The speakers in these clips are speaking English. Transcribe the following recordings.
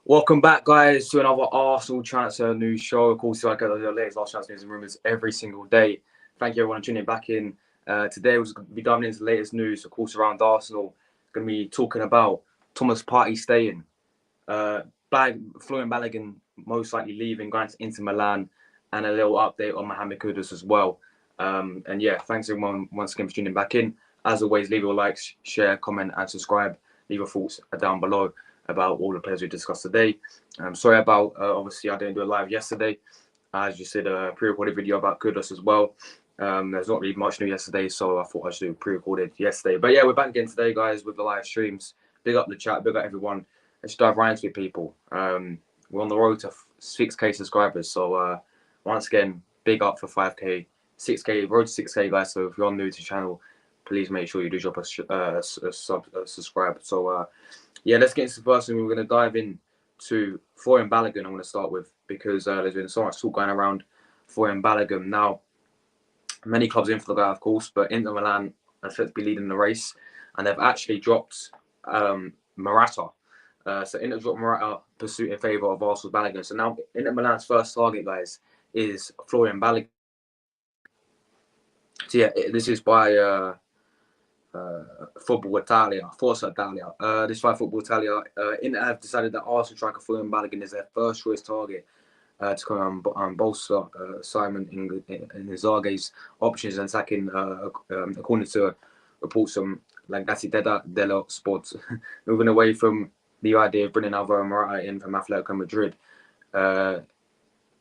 Welcome back, guys, to another Arsenal transfer news show. Of course, I get the latest Arsenal transfer news and rumours every single day. Thank you, everyone, for tuning back in. Today, we're going to be diving into the latest news, of course, around Arsenal. Going to be talking about Thomas Partey staying, Florian Balogun most likely leaving, going to Inter Milan, and a little update on Mohamed Kudas as well. And yeah, thanks everyone once again for tuning back in. As always, leave your likes, share, comment, and subscribe. Leave your thoughts down below about all the players we discussed today. I'm sorry about, obviously, I didn't do a live yesterday. I just did a pre-recorded video about Kudas as well. There's not really much new yesterday, so I thought I should do pre-recorded yesterday. But yeah, we're back again today, guys, with the live streams. Big up the chat, big up everyone. Let's dive right into it, people. We're on the road to 6K subscribers, so once again, big up for 5K, 6K, road to 6K, guys. So if you're new to the channel, please make sure you do drop a subscribe. So yeah, let's get into the first thing. We're going to dive into Florian Balogun. I'm going to start with, because there's been so much talk going around Florian Balogun. Now, many clubs in for the guy, of course, but Inter Milan are set to be leading the race, and they've actually dropped Morata. So Inter dropped Morata pursuit in favour of Arsenal's Balogun. So now Inter Milan's first target, guys, is Florian Balogun. So yeah, this is by Football Italia, Forza Italia. This is by Football Italia. Inter have decided that Arsenal striker Florian Balogun is their first choice target to come and bolster Simon Inzaghi's options and attacking, according to reports from Gazzetta dello Sport, moving away from the idea of bringing Alvaro Morata in from Atletico Madrid. And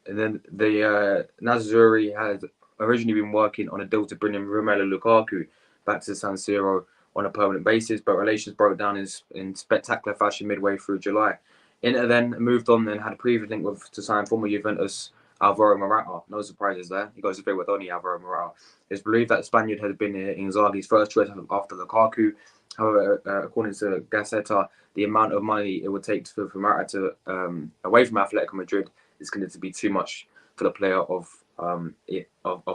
then the Nerazzurri had originally been working on a deal to bring in Romelu Lukaku back to San Siro on a permanent basis, but relations broke down in spectacular fashion midway through July. Inter then moved on and had a previous link to sign former Juventus Alvaro Morata. No surprises there. He goes to play with only Alvaro Morata. It's believed that the Spaniard had been Inzaghi's first choice after Lukaku. However, according to Gazzetta, the amount of money it would take for Morata to away from Atletico Madrid is going to be too much for the player of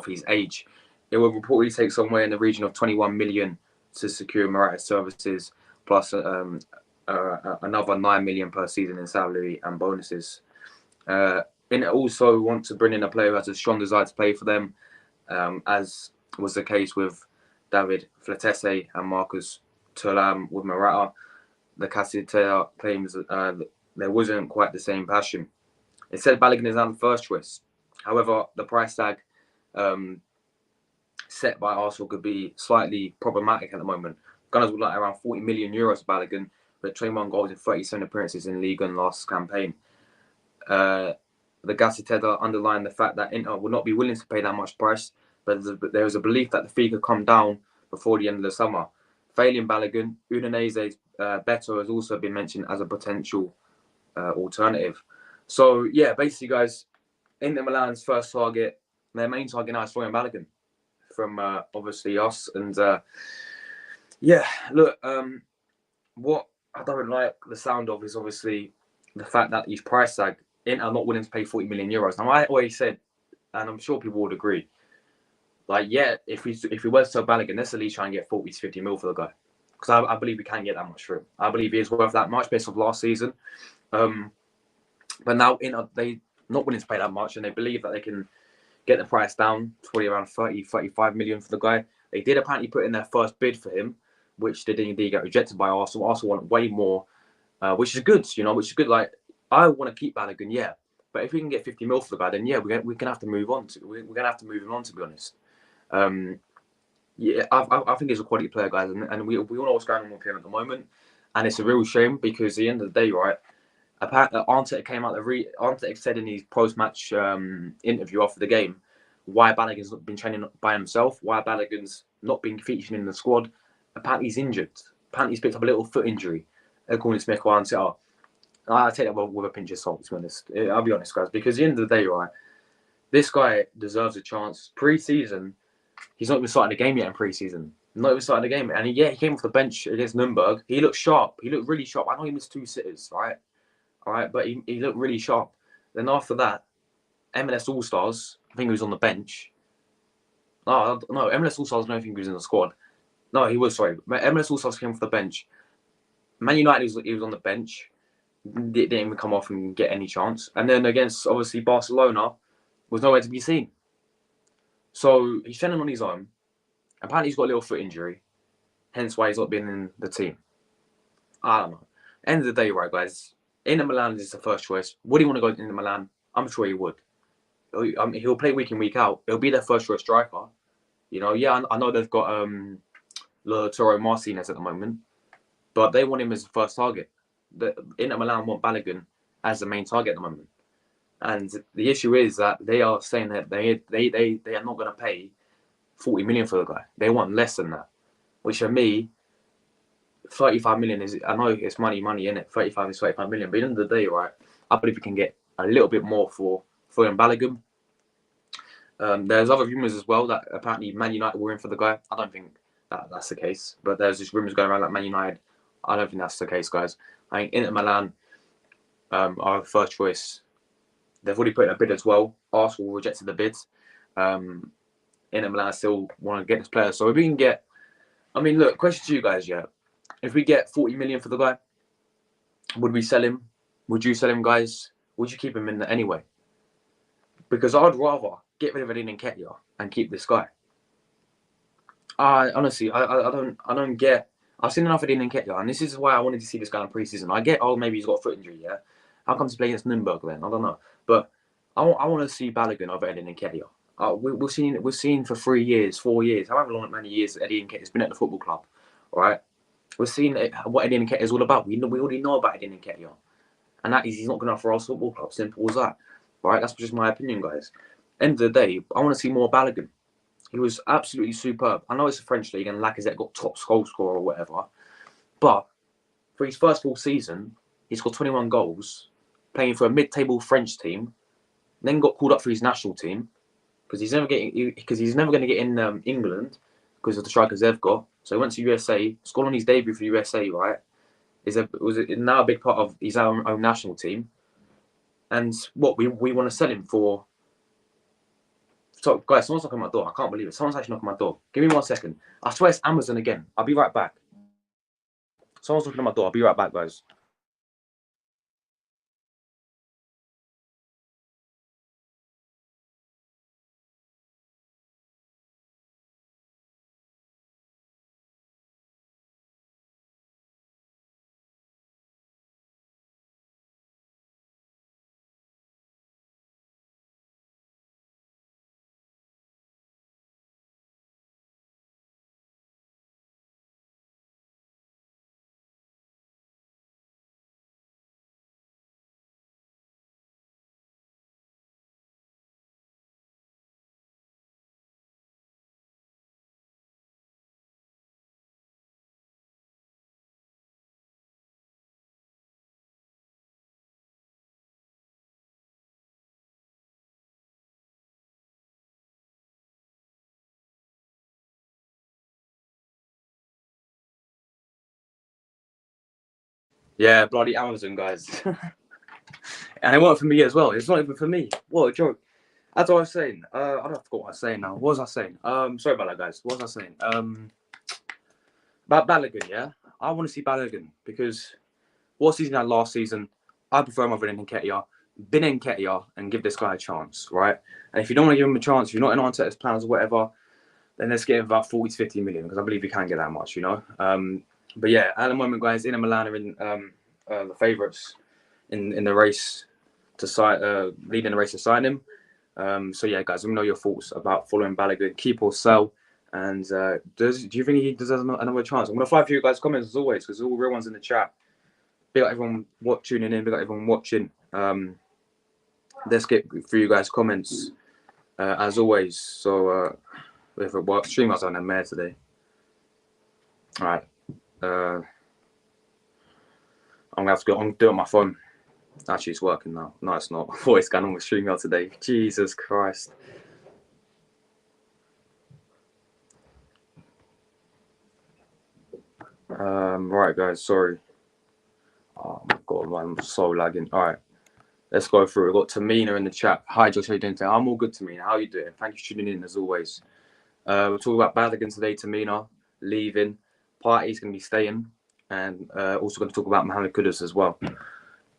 his age. It will reportedly take somewhere in the region of 21 million to secure Morata's services, plus another 9 million per season in salary and bonuses. Inter also want to bring in a player who has a strong desire to play for them, as was the case with David Flatese and Marcus Thuram with Morata. The Gazzetta claims there wasn't quite the same passion. It said Balogun is now the first choice. However, the price tag set by Arsenal could be slightly problematic at the moment. Gunners would like around 40 million euros for Balogun, with 21 goals in 37 appearances in Ligue 1 last campaign. The Gazzetta underlined the fact that Inter would not be willing to pay that much price, but there is a belief that the fee could come down before the end of the summer. Failing Balogun, Udinese's Beto has also been mentioned as a potential alternative. So yeah, basically, guys, Inter Milan's first target, their main target now is Florian Balogun from obviously us. And yeah, look, what I don't like the sound of is obviously the fact that his price tag, Inter are not willing to pay 40 million euros. Now, I always said, and I'm sure people would agree, Like, yeah, if we were to sell Balogun, let's at least try and get 40 to 50 mil for the guy, because I believe we can get that much for him. I believe he is worth that much based off last season. But now they not willing to pay that much, and they believe that they can get the price down to probably around 30, 35 million for the guy. They did apparently put in their first bid for him, which they didn't indeed get rejected by Arsenal. Arsenal want way more, which is good, which is good. Like, I want to keep Balogun, yeah. But if we can get 50 mil for the guy, then yeah, we're going to have to move on. We're going to have to move him on, to be honest. Yeah, I think he's a quality player, guys, and we all know what's going on with him at the moment. And it's a real shame because at the end of the day, right, apparently Arteta came out, Arteta said in his post-match interview after the game why Balogun's not been training by himself, why Balogun's not been featured in the squad. Apparently he's injured. Apparently he's picked up a little foot injury, according to Mikel Arteta. I take that with a pinch of salt, to be honest. I'll be honest, guys, because at the end of the day, right, this guy deserves a chance. Pre-season, he's not even starting the game yet in pre-season. Not even starting the game. And he came off the bench against Nuremberg. He looked sharp. He looked really sharp. I know he missed 2 sitters, right? All right, but he looked really sharp. Then after that, MLS All-Stars, I think he was on the bench. No, MLS All-Stars, I don't think he was in the squad. No, he was, sorry. MLS All-Stars came off the bench. Man United, he was on the bench. Didn't even come off and get any chance. And then against, obviously, Barcelona, was nowhere to be seen. So he's training on his own. Apparently he's got a little foot injury. Hence why he's not been in the team. I don't know. End of the day, right, guys, Inter Milan is the first choice. Would he want to go to Inter Milan? I'm sure he would. He'll play week in, week out. It'll be their first choice striker. Yeah, I know they've got Lautaro Martinez at the moment, but they want him as the first target. The Inter Milan want Balogun as the main target at the moment. And the issue is that they are saying that they are not going to pay 40 million for the guy. They want less than that, which for me, 35 million is, I know it's money, in it. 35 is 35 million. But at the end of the day, right, I believe we can get a little bit more for Balogun. There's other rumours as well that apparently Man United were in for the guy. I don't think that's the case. But there's just rumours going around like Man United. I don't think that's the case, guys. I think Inter Milan are the first choice. They've already put in a bid as well. Arsenal rejected the bids. Inter Milan still want to get this player. So if we can get... I mean, look, question to you guys, yeah. If we get 40 million for the guy, would we sell him? Would you sell him, guys? Would you keep him in there anyway? Because I'd rather get rid of Edin Nketiah and keep this guy. Honestly, I don't get... I've seen enough of Edin Nketiah, and this is why I wanted to see this guy in pre-season. I get, maybe he's got a foot injury, yeah? How come to play against Nuremberg then? I don't know. But I want to see Balogun over Edin Nketiah. We've seen for 3 years, 4 years, however long many years Edin Nketiah's been at the football club, all right? We're seeing what Edin Nketiah is all about. We already know about Edin Nketiah. And that is, he's not good enough for our football club. Simple as that. Right? That's just my opinion, guys. End of the day, I want to see more Balogun. He was absolutely superb. I know it's a French league and Lacazette got top goal scorer or whatever. But for his first full season, he's got 21 goals, playing for a mid-table French team, then got called up for his national team because he's never going to get in England because of the strikers they've got. So he went to USA, scored on his debut for USA, right? Was now a big part of his own national team. And what we want to sell him for. So, guys, someone's knocking on my door. I can't believe it. Someone's actually knocking on my door. Give me 1 second. I swear it's Amazon again. I'll be right back. Someone's knocking on my door. I'll be right back, guys. Yeah, bloody Amazon, guys. And it wasn't for me as well. It's not even for me. What a joke. As I was saying, I don't forget what I was saying now. What was I saying? Sorry about that, guys. What was I saying? About Balogun, yeah. I want to see Balogun because what season had last season? I prefer him over than Nketiah. Bin Nketiah and give this guy a chance, right? And if you don't want to give him a chance, if you're not in Arteta's plans or whatever, then let's give him about 40 to 50 million because I believe he can get that much, you know. But yeah, at the moment, guys, Inter Milan are in the favourites in the race to sign, leading the race to sign him. So yeah, guys, let me know your thoughts about following Balogun, keep or sell. And do you think he deserves another chance? I'm gonna fly for you guys' comments as always because all real ones in the chat. Big up everyone tuning in. Big up everyone watching. Let's get through you guys' comments as always. So if it works, stream us on the mare today. All right. I'm gonna have to go. I'm doing my phone. Actually, it's working now. No, it's not. I thought it's going on with StreamYard today. Jesus Christ. Right, guys. Sorry. Oh my God, man, I'm so lagging. All right. Let's go through. We've got Tamina in the chat. Hi, Josh. How you doing today? I'm all good, Tamina. How are you doing? Thank you for tuning in as always. We're talking about Balogun today. Tamina leaving. Partey's going to be staying. And also going to talk about Mohamed Kudas as well.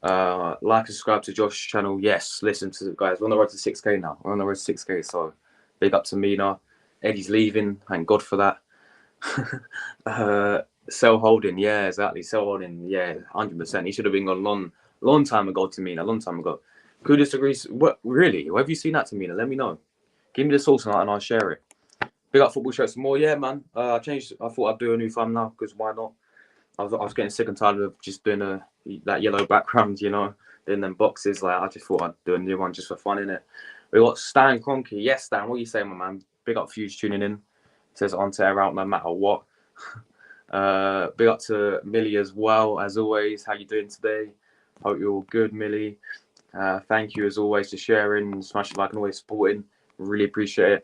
Like and subscribe to Josh's channel. Yes, listen to the guys. We're on the road to 6K now. We're on the road to 6K. So big up to Mina. Eddie's leaving. Thank God for that. Sell holding. Yeah, exactly. Sell holding. Yeah, 100%. He should have been gone long time ago to Mina. Long time ago. Kudos agrees. What really? Where have you seen that to Mina? Let me know. Give me the source and I'll share it. Big up football shirts some more. Yeah, man. I changed. I thought I'd do a new thumbnail because why not? I was getting sick and tired of just doing that yellow background, you know, doing them boxes. Like I just thought I'd do a new one just for fun, innit? We got Stan Kroenke. Yes, Stan, what are you saying, my man? Big up Fuse tuning in. Says on to air out no matter what. Big up to Millie as well, as always. How you doing today? Hope you're all good, Millie. Thank you as always for sharing, smashing like and always supporting. Really appreciate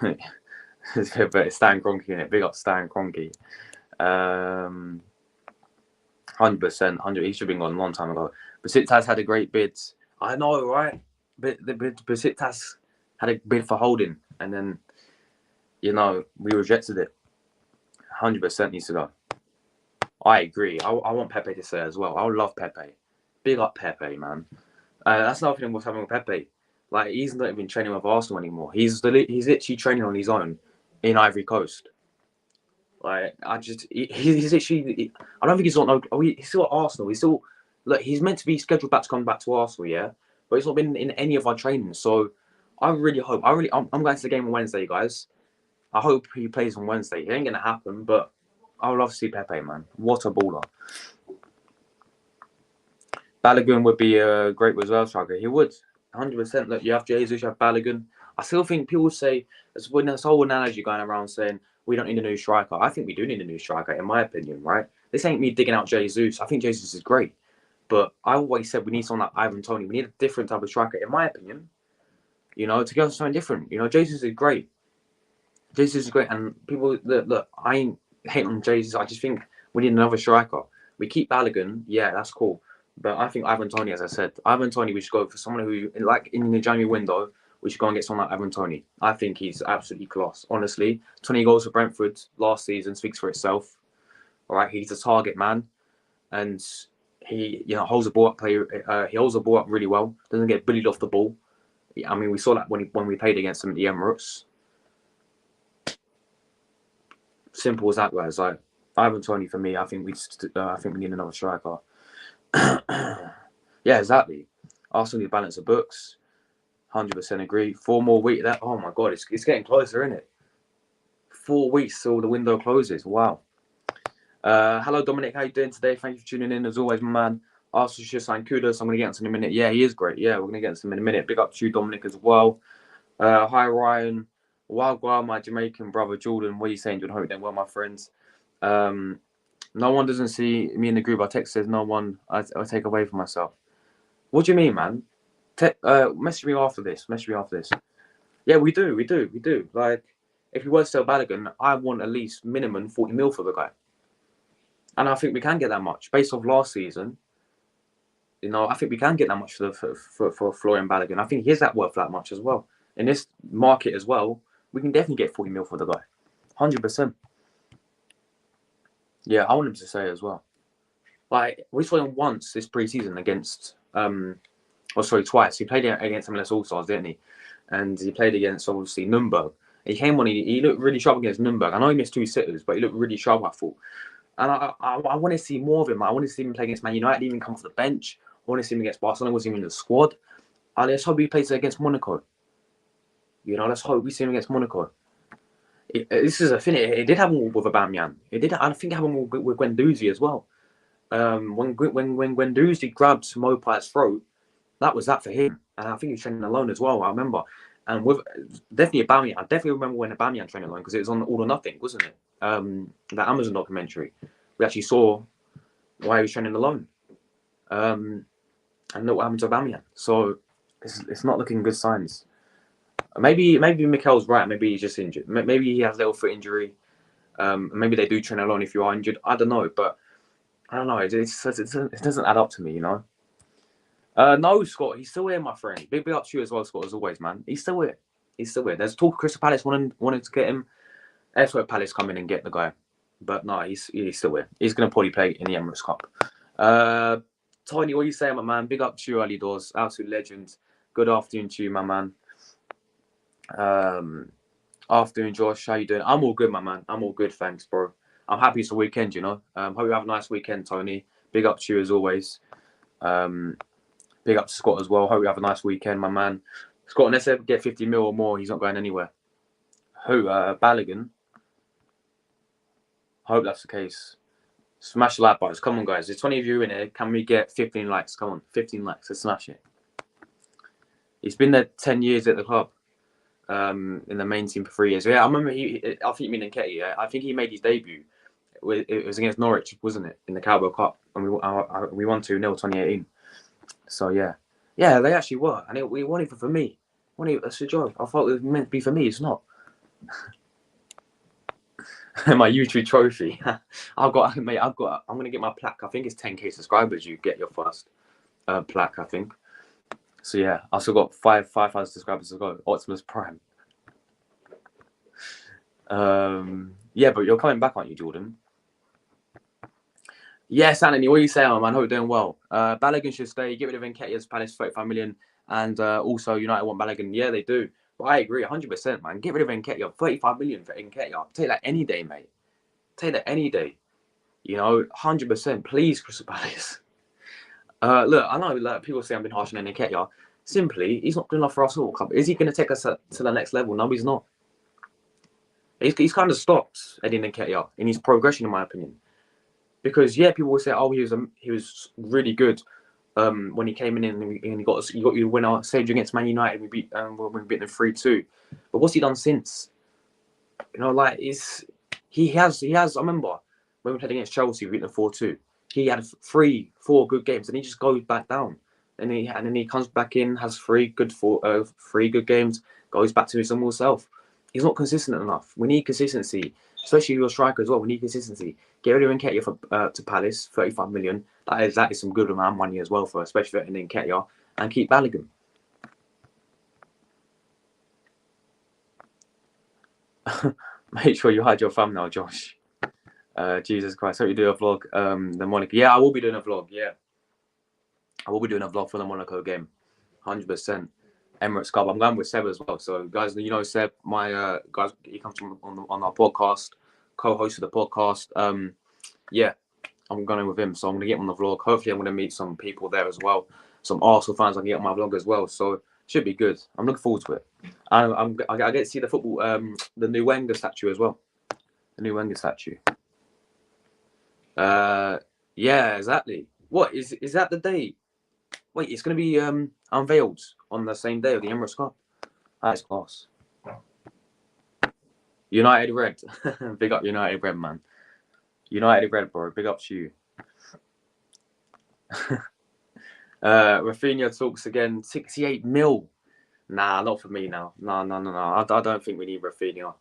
it. But it's Stan Kroenke in it. Big up Stan Kroenke. 100%, 100. He should have been gone a long time ago. Besiktas had a great bid. I know, right? But Besiktas had a bid for holding, and then you know we rejected it. 100% needs to go. I agree. I want Pepe to stay as well. I love Pepe. Big up Pepe, man. That's another thing what's happening with Pepe. Like he's not even training with Arsenal anymore. He's literally training on his own in Ivory Coast. Like he's actually. I don't think he's on. Oh, he's still at Arsenal. He's meant to be scheduled to come back to Arsenal, yeah. But he's not been in any of our trainings. So I really hope. I'm going to the game on Wednesday, guys. I hope he plays on Wednesday. It ain't gonna happen, but I would love to see Pepe, man. What a baller. Balogun would be a great reserve striker. He would, 100%. Look, you have Jesus, you have Balogun. I still think people say when this whole analogy going around saying we don't need a new striker. I think we do need a new striker, in my opinion, right? This ain't me digging out Jesus. I think Jesus is great. But I always said we need someone like Ivan Toney. We need a different type of striker, in my opinion. You know, to go something different. You know, Jesus is great. Jesus is great. And people, look, I ain't hating on Jesus. I just think we need another striker. We keep Balogun. Yeah, that's cool. But I think Ivan Toney, as I said, Ivan Toney, we should go for someone who, like in the January window, we should go and get someone like Ivan Toney. I think he's absolutely class. Honestly, 20 goals for Brentford last season speaks for itself. All right, he's a target man, and he, holds the ball up. He holds the ball up really well. Doesn't get bullied off the ball. I mean, we saw that when we played against him at the Emirates. Simple as that, guys. Like Ivan Toney for me, I think we need another striker. Yeah, exactly. Arsenal need to balance the books. 100% agree. 4 more weeks. Oh my God, it's getting closer, isn't it? 4 weeks till the window closes. Wow. Hello, Dominic. How you doing today? Thank you for tuning in as always, my man. Arsenal should sign Kudas. I'm going to get into in a minute. Yeah, he is great. Yeah, we're going to get into him in a minute. Big up to you, Dominic, as well. Hi, Ryan. Wild, my Jamaican brother, Jordan. What are you saying, Jordan? Hope you're doing well, my friends. No one doesn't see me in the group. Our text says no one. I take away from myself. What do you mean, man? Message me after this. Yeah, we do. Like, if we were to sell Balogun, I want at least minimum 40 mil for the guy. And I think we can get that much based off last season. You know, I think we can get that much for Florian Balogun. I think he is that worth that much as well. In this market as well, we can definitely get 40 mil for the guy. 100%. Yeah, I want him to say as well. Like, we saw him once this pre-season against, twice. He played against MLS All-Stars, didn't he? And he played against, obviously, Nürnberg. He came on, he looked really sharp against Nürnberg. I know he missed 2 sitters, but he looked really sharp, I thought. And I want to see more of him. I want to see him play against Man United, even come off the bench. I want to see him against Barcelona, I want to see him in the squad. And let's hope he plays against Monaco. You know, let's hope we see him against Monaco. This is a thing. It did happen with Aubameyang. I think it happened with Guendouzi as well. When Guendouzi grabbed Mopai's throat, that was that for him. And I think he was training alone as well, I remember. And with definitely Aubameyang, I definitely remember when Aubameyang trained alone because it was on All or Nothing, wasn't it? That Amazon documentary. We actually saw why he was training alone. And look what happened to Aubameyang. So it's not looking good signs. Maybe Mikel's right. Maybe he's just injured. Maybe he has a little foot injury. Maybe they do train alone if you are injured. I don't know, but I don't know. It doesn't add up to me, you know. No, Scott, he's still here, my friend. Big up to you as well, Scott, as always, man. He's still here. There's talk of Crystal Palace wanting to get him. That's where Palace come in and get the guy. But no, he's still here. He's going to probably play in the Emirates Cup. Tony, what are you saying, my man? Big up to you, early doors. Absolute legend. Good afternoon to you, my man. Afternoon, Josh. How you doing? I'm all good, my man. I'm all good, thanks, bro. I'm happy it's a weekend, you know. Hope you have a nice weekend, Tony. Big up to you as always. Big up to Scott as well. Hope you have a nice weekend, my man. Scott, unless they get 50 mil or more, he's not going anywhere. Who? Balogun. Hope that's the case. Smash the like buttons. Come on, guys. There's 20 of you in here. Can we get 15 likes? Come on, 15 likes. Let's smash it. He's been there 10 years at the club. In the main team for 3 years. Yeah, I remember I think you mean Nketiah. Yeah? I think he made his debut. It was against Norwich, wasn't it? In the Carabao Cup. And we won 2-0 2018. So, yeah. Yeah, they actually were. And we won it for me. That's a joke. I thought it was meant to be for me. It's not. My YouTube trophy. I'm going to get my plaque. I think it's 10k subscribers. You get your first plaque, I think. So yeah, I still got 5,000 subscribers to go. Optimus Prime. Yeah, but you're coming back, aren't you, Jordan? Yes, Anthony, what are you saying, man? Hope you're doing well. Balogun should stay. Get rid of Nketiah's Palace 35 million, and also United want Balogun. Yeah, they do. But I agree 100%, man. Get rid of Nketiah. 35 million for Nketiah. Take that any day, mate. Take that any day. You know, 100%. Please, Crystal Palace. Look, I know like, people say I've been harsh on Nketiah. Simply, he's not good enough for our football club. Is he going to take us to the next level? No, he's not. He's kind of stopped Eddie Nketiah in his progression, in my opinion. Because yeah, people will say, "Oh, he was really good when he came in and he got your winner, saved you against Man United. We beat them 3-2. But what's he done since? You know, like he has. I remember when we played against Chelsea, we beat them 4-2. He had 3-4 good games, and he just goes back down. And then he comes back in, has 3 good games, goes back to his normal self. He's not consistent enough. We need consistency, especially your striker as well. We need consistency. Get rid of Nketiah to Palace, 35 million. That is some good amount of money as well for especially for Nketiah, and keep Balogun. Make sure you hide your thumbnail, Josh. Jesus Christ, hope you do a vlog. The Monaco. Yeah, I will be doing a vlog. Yeah. I will be doing a vlog for the Monaco game, 100%. Emirates Cup. I'm going with Seb as well. So, guys, you know Seb, my guys, he comes from on our podcast, co-host of the podcast. Yeah, I'm going with him. So I'm going to get him on the vlog. Hopefully, I'm going to meet some people there as well. Some Arsenal fans I can get on my vlog as well. So, should be good. I'm looking forward to it. I get to see the football, the new Wenger statue as well. The new Wenger statue. Yeah, exactly. What is that the day? Wait, it's going to be unveiled on the same day of the Emirates Cup. That is class. United Red. Big up United Red, man. United Red, bro. Big up to you. Rafinha talks again. 68 mil. Nah, not for me now. No. I don't think we need Rafinha.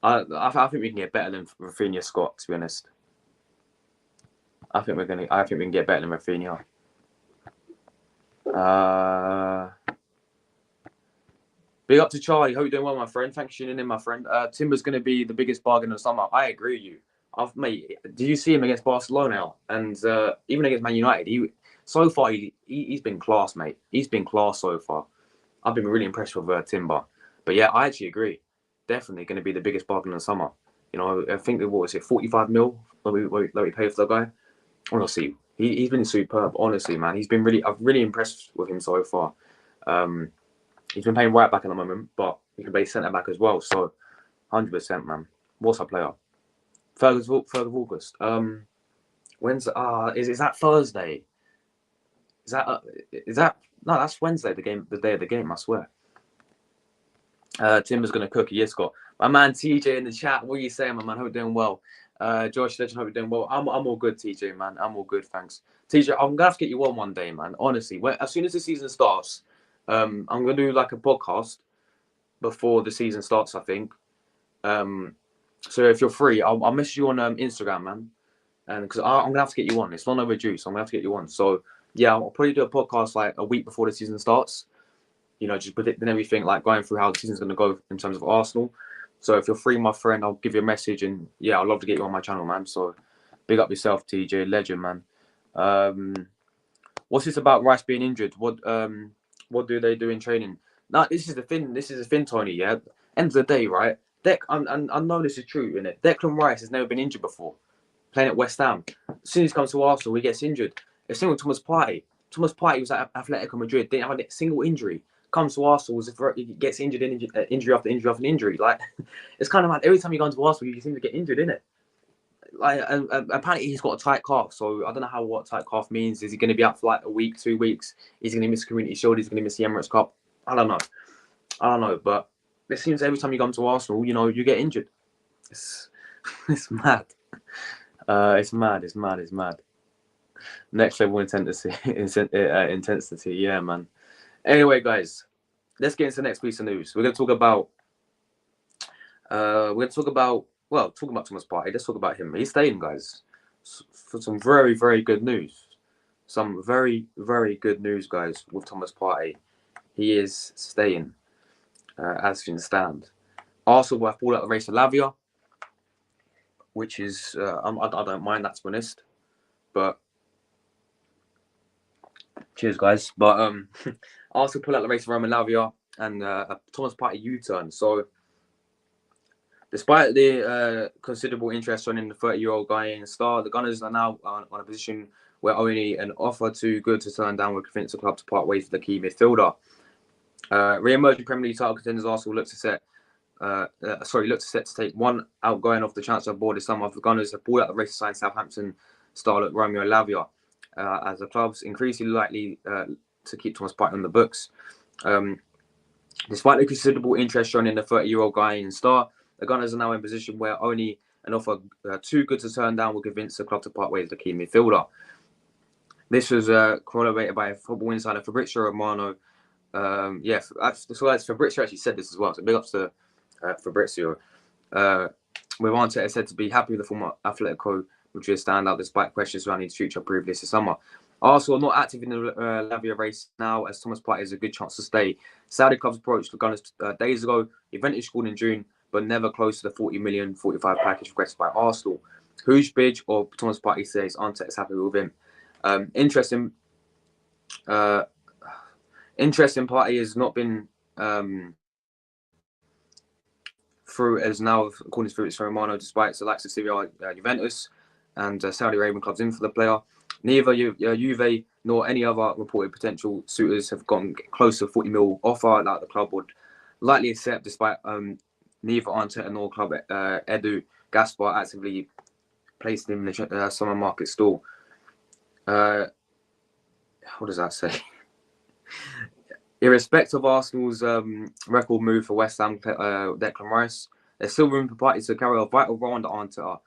I think we can get better than Rafinha, Scott, to be honest. I think we can get better than Rafinha. Big up to Charlie. Hope you're doing well, my friend. Thanks for tuning in, my friend. Timber's going to be the biggest bargain of the summer. I agree with you. Mate, do you see him against Barcelona? And even against Man United, he's been class, mate. He's been class so far. I've been really impressed with Timber. But yeah, I actually agree. Definitely going to be the biggest bargain of the summer. You know, I think, what was it, 45 mil that we paid for the guy? Honestly, he's been superb. Honestly, man, I'm really impressed with him so far. He's been playing right back at the moment, but he can play centre back as well. So, 100%, man. What's our player? 3rd of August. When's is that Thursday? Is that no? That's Wednesday. The day of the game. I swear. Timber's gonna cook. He has got my man TJ in the chat. What are you saying, my man? Hope you're doing well. Josh Legend, hope you're doing well. I'm all good, TJ, man. I'm all good, thanks. TJ, I'm gonna have to get you on one day, man. Honestly, as soon as the season starts, I'm gonna do like a podcast before the season starts, I think. So if you're free, I'll message you on Instagram, man. And because I'm gonna have to get you on. It's not overdue, so I'm gonna have to get you on. So yeah, I'll probably do a podcast like a week before the season starts. You know, just predicting everything, like going through how the season's gonna go in terms of Arsenal. So if you're free, my friend, I'll give you a message, and yeah, I'd love to get you on my channel, man. So big up yourself, TJ, legend, man. What's this about Rice being injured? What do they do in training? No, this is the thing. This is the thing, Tony. Yeah, end of the day, right? I know this is true, innit? Declan Rice has never been injured before, playing at West Ham. As soon as he comes to Arsenal, he gets injured. It's same with Thomas Partey. Thomas Partey was at Atletico Madrid, didn't have a single injury. Comes to Arsenal, he gets injured, injury after injury after injury. Like, it's kind of like every time you go into Arsenal, you seem to get injured, innit? Like, apparently he's got a tight calf, so I don't know what tight calf means. Is he going to be out for like a week, 2 weeks? Is he going to miss Community Shield? Is he going to miss the Emirates Cup? I don't know, but it seems every time you come to Arsenal, you know, you get injured. It's mad. It's mad. Next level intensity. Yeah, man. Anyway, guys, let's get into the next piece of news. We're going to talk about talking about Thomas Partey. Let's talk about him. He's staying, guys, for some very, very good news. Some very, very good news, guys, with Thomas Partey. He is staying, as things stand. Arsenal have pulled out the race to Lavia, which is I don't mind that, to be honest. But cheers, guys. But Arsenal pull out the race for Roman Lavia and a Thomas Partey U-turn. So, despite the considerable interest shown in the 30-year-old Ghanaian star, the Gunners are now on a position where only an offer too good to turn down would convince the club to part ways with the key midfielder. Re-emerging Premier League title contenders Arsenal look set to take one outgoing off the transfer board this summer. The Gunners have pulled out the race to sign Southampton star Romeo Lavia, as the club's increasingly likely to keep Thomas Partey on the books. Despite the considerable interest shown in the 30-year-old Ghanaian star, the Gunners are now in a position where only an offer too good to turn down will convince the club to part ways with the key midfielder. This was corroborated by Football Insider Fabrizio Romano. Fabrizio actually said this as well. So big ups to Fabrizio. With Arteta said to be happy with the former Atletico Madrid standout despite questions surrounding his future previous this summer. Arsenal are not active in the Lavia race now, as Thomas Partey has a good chance to stay. Saudi clubs approached the Gunners days ago. Juventus scored in June, but never close to the 40 million 45 package requested by Arsenal. Huge bid, or Thomas Partey says Arteta is happy with him. Interesting. Partey has not been through as now, according to Fabrizio Romano, despite the likes of Syria, Juventus, and Saudi Arabian clubs in for the player. Neither Juve nor any other reported potential suitors have gotten close to 40 mil offer that the club would likely accept, despite neither Arteta nor club Edu Gaspar actively placed him in the summer market stall. What does that say? Irrespective of Arsenal's record move for West Ham Declan Rice, there's still room for Partey to carry a vital role under Arteta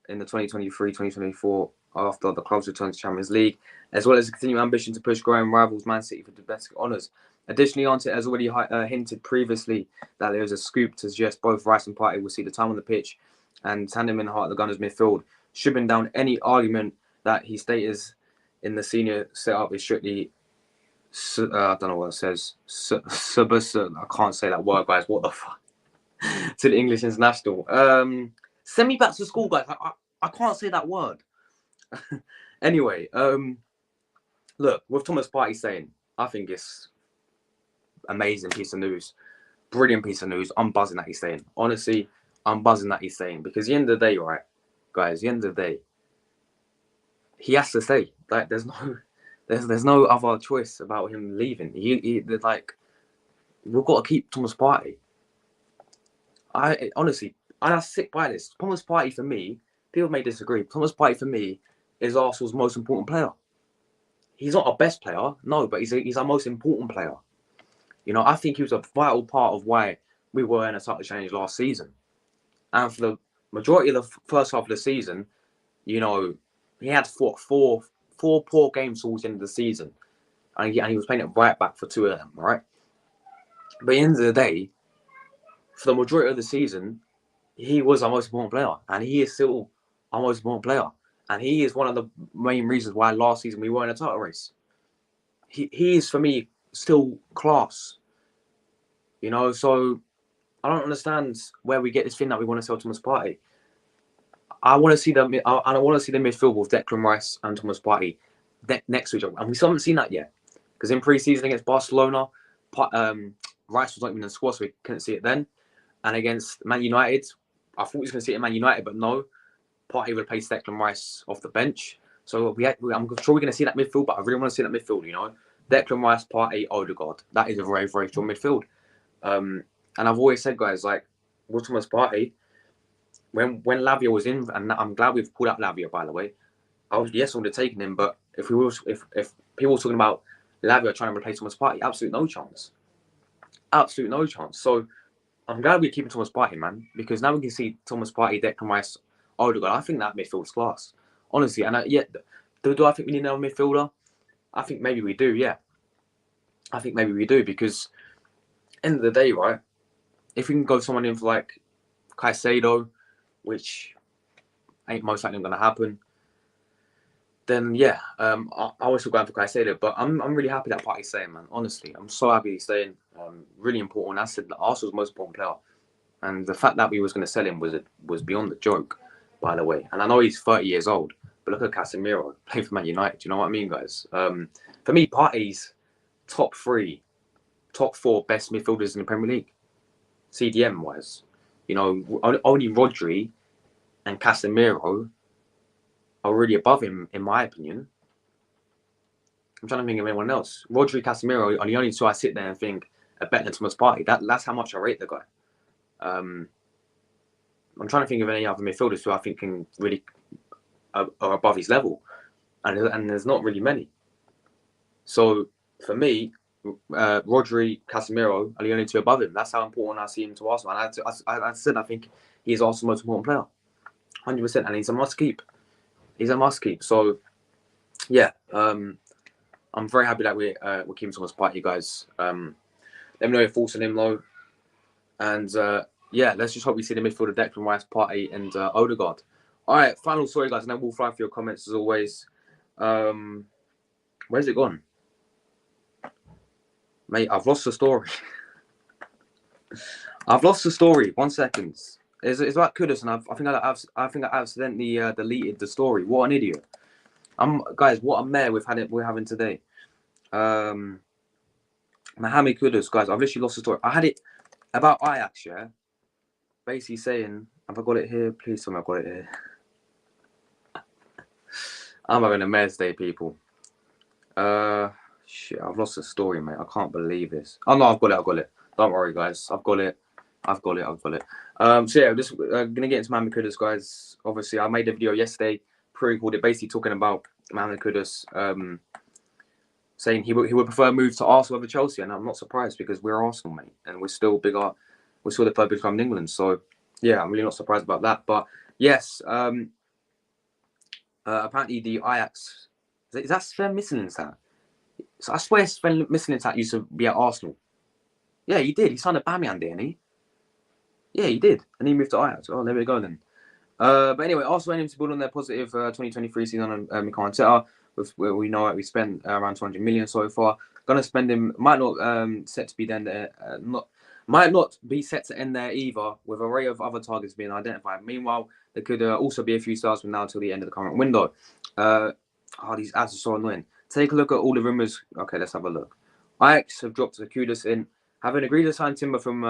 in the 2023-2024 after the club's return to Champions League, as well as a continued ambition to push growing rivals Man City for domestic honours. Additionally, Arteta has already hinted previously that there is a scoop to suggest both Rice and Partey will see the time on the pitch and tandem in the heart of the Gunners' midfield, stripping down any argument that his status in the senior setup is strictly I don't know what it says. I can't say that word, guys. What the fuck? To the English international. Send me back to school, guys. I can't say that word. Anyway, look, with Thomas Partey saying, I think it's amazing piece of news. Brilliant piece of news. I'm buzzing that he's saying. Honestly, I'm buzzing that he's saying. Because at the end of the day, right, guys, at the end of the day, he has to stay. Like, there's no other choice about him leaving. Like, we've got to keep Thomas Partey. Honestly, I stick by this. Thomas Partey for me, people may disagree. Thomas Partey for me is Arsenal's most important player. He's not our best player, no, but he's our most important player. You know, I think he was a vital part of why we were in a title challenge last season. And for the majority of the first half of the season, you know, he had four poor games towards the end of the season. And he was playing it right back for 2 of them, right? But at the end of the day, for the majority of the season, he was our most important player. And he is still our most important player. And he is one of the main reasons why last season we were in a title race. He is, for me, still class. You know, so I don't understand where we get this thing that we want to sell Thomas Partey. I want to see the midfield with Declan Rice and Thomas Partey next to each other, and we still haven't seen that yet. Because in pre-season against Barcelona, Rice was not even in the squad, so we couldn't see it then. And against Man United, I thought we was going to see it in Man United, but no, Partey replaced Declan Rice off the bench. So I'm sure we're going to see that midfield, but I really want to see that midfield. You know, Declan Rice, Partey, Odegaard. That is a very, very strong midfield. And I've always said, guys, like with Thomas Partey, when Lavia was in, and I'm glad we've pulled out Lavia, by the way. I would have taken him, but if people were talking about Lavia trying to replace Thomas Partey, absolutely no chance. Absolutely no chance. So I'm glad we're keeping Thomas Partey, man, because now we can see Thomas Partey, Declan Rice, Odegaard. I think that midfield's class, honestly. And do I think we need another midfielder? I think maybe we do. Yeah, I think maybe we do because end of the day, right? If we can go someone in for like Caicedo, which ain't most likely going to happen, then yeah, I was still going for Caicedo. But I'm really happy that Partey's staying, man. Honestly, I'm so happy he's staying. Really important. I said that Arsenal's most important player, and the fact that we was going to sell him was beyond the joke, by the way. And I know he's 30 years old, but look at Casemiro playing for Man United. Do you know what I mean, guys? For me, Partey's top 4 best midfielders in the Premier League, CDM wise. You know, only Rodri and Casemiro are really above him, in my opinion. I'm trying to think of anyone else. Rodri, Casemiro are the only 2 I sit there and think are better than Thomas Partey. That's how much I rate the guy. I'm trying to think of any other midfielders who I think can really are above his level, and there's not really many. So for me, Rodri, Casemiro are the only 2 above him. That's how important I see him to Arsenal. And I said I think he's Arsenal's most important player, 100%, and he's a must keep. He's a must keep. So yeah, I'm very happy that we're keeping Thomas Partey, guys. Let me know your thoughts on him, though. And yeah, let's just hope we see the midfield of Declan Rice, Partey, and Odegaard. All right, final story, guys, and then we'll fly for your comments as always. Where's it gone? Mate, I've lost the story. I've lost the story. 1 second. It's about Kudas, and I think I accidentally deleted the story. What an idiot! Guys, what a mare we're having today. Mohamed Kudas, guys. I've literally lost the story. I had it about Ajax, yeah. Basically saying, have I got it here? Please tell me I've got it here. I'm having a mare today, people. Shit, I've lost the story, mate. I can't believe this. Oh no, I've got it. Don't worry, guys. I've got it. So yeah, just gonna get into Mohamed Kudas, guys. Obviously, I made a video yesterday, pre-recorded, basically talking about Mohamed Kudas, saying he would prefer a move to Arsenal over Chelsea, and I'm not surprised because we're Arsenal, mate, and we're still the third biggest club in England. So yeah, I'm really not surprised about that. But yes, apparently the Ajax is that Sven Mislintat? So I swear Sven Mislintat used to be at Arsenal. Yeah, he did. He signed a Aubameyang, didn't he? Yeah, he did. And he moved to Ajax. Oh, there we go then. But anyway, Arsenal aim to build on their positive 2023 season on Mikel Arteta. We know we spent around 200 million so far. Gonna spend him. Might not set to be then there. Might not be set to end there either. With an array of other targets being identified. Meanwhile, there could also be a few stars from now till the end of the current window. These ads are so annoying. Take a look at all the rumours. Okay, let's have a look. Ajax have dropped the Kudas in, having agreed to sign Timber from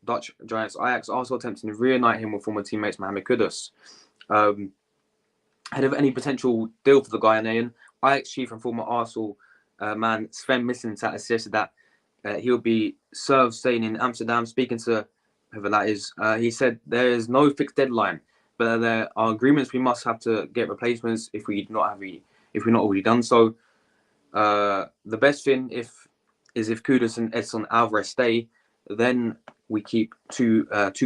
Dutch giants Ajax, also attempting to reunite him with former teammates Mohamed Kudas. Ahead of any potential deal for the Ghanaian, Ajax chief and former Arsenal man Sven Mislintat has suggested that he'll be served staying in Amsterdam. Speaking to whoever that is, he said there is no fixed deadline, but there are agreements we must have to get replacements if we're not already done so. The best thing is if Kudas and Edson Alvarez stay, then we keep two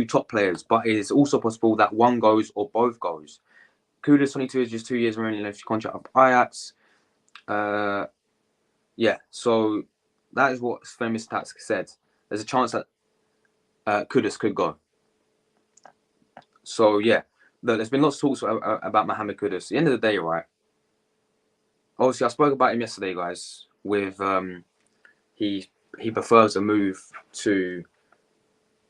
top players. But it is also possible that one goes or both goes. Kudas 22 is just 2 years remaining left contract of Ajax. Yeah, so that is what Sven Mislintat said. There's a chance that Kudas could go. So yeah, there's been lots of talks about Mohamed Kudas. At the end of the day, right? Obviously, I spoke about him yesterday, guys. With he prefers a move to.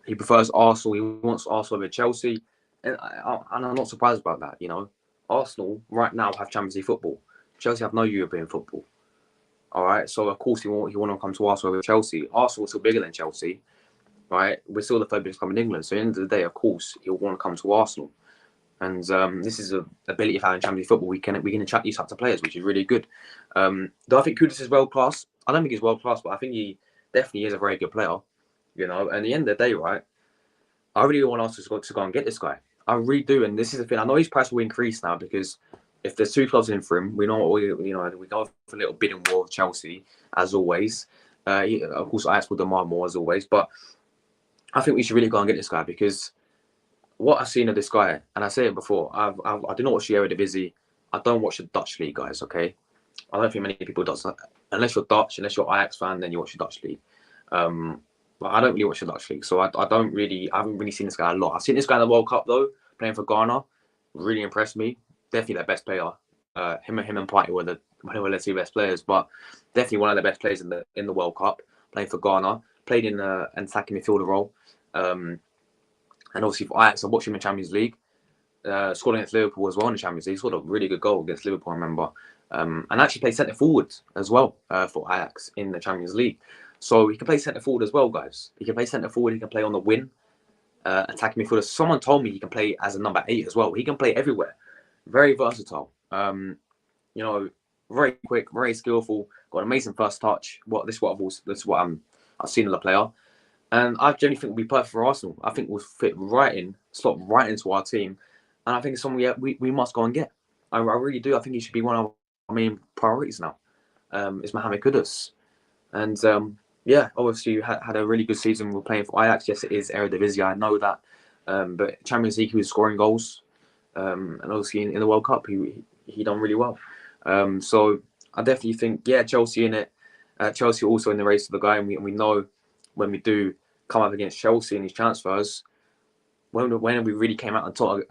He prefers Arsenal. He wants Arsenal over Chelsea, and I'm not surprised about that. You know, Arsenal right now have Champions League football. Chelsea have no European football. All right, so of course he want to come to Arsenal over Chelsea. Arsenal is still bigger than Chelsea, right? We're still the third biggest club in England. So at the end of the day, of course, he'll want to come to Arsenal. And this is the ability of having Champions League football. We can attract these types of players, which is really good. Do I think Kudas is world class? I don't think he's world class, but I think he definitely is a very good player. You know, and at the end of the day, right? I really want us to go and get this guy. I really do, and this is the thing. I know his price will increase now because if there's two clubs in for him, we know we go for a little bidding war with Chelsea as always. Of course, Ajax will demand more as always, but I think we should really go and get this guy because what I've seen of this guy, and I say it before, I do not watch the Eredivisie. I don't watch the Dutch league, guys. Okay, I don't think many people do. Unless you're Dutch, unless you're Ajax fan, then you watch the Dutch league. But I don't really watch the Dutch league, so I haven't really seen this guy a lot. I've seen this guy in the World Cup though, playing for Ghana. Really impressed me. Definitely their best player. Him and Partey were the two best players, but definitely one of the best players in the World Cup, playing for Ghana. Played in an attacking midfielder role. And obviously for Ajax, I watched him in Champions League. Scored against Liverpool as well in the Champions League. Scored a really good goal against Liverpool, I remember. And actually played centre forward as well for Ajax in the Champions League. So he can play centre forward as well, guys. He can play centre forward. He can play on the wing, attacking midfielder. Someone told me he can play as a number 8 as well. He can play everywhere. Very versatile. You know, very quick, very skillful. Got an amazing first touch. This is what I've seen of the player. And I generally think will be perfect for Arsenal. I think will slot right into our team. And I think it's someone we must go and get. I really do. I think he should be one of our main priorities now. Is Mohamed Kudas. And yeah, obviously you had a really good season. We're playing for Ajax. Yes, it is Eredivisie. I know that. But Champions League, he was scoring goals. And obviously in the World Cup, he done really well. So I definitely think, yeah, Chelsea in it. Chelsea also in the race for the guy. And we know when we do come up against Chelsea in these transfers, when we really came out on top,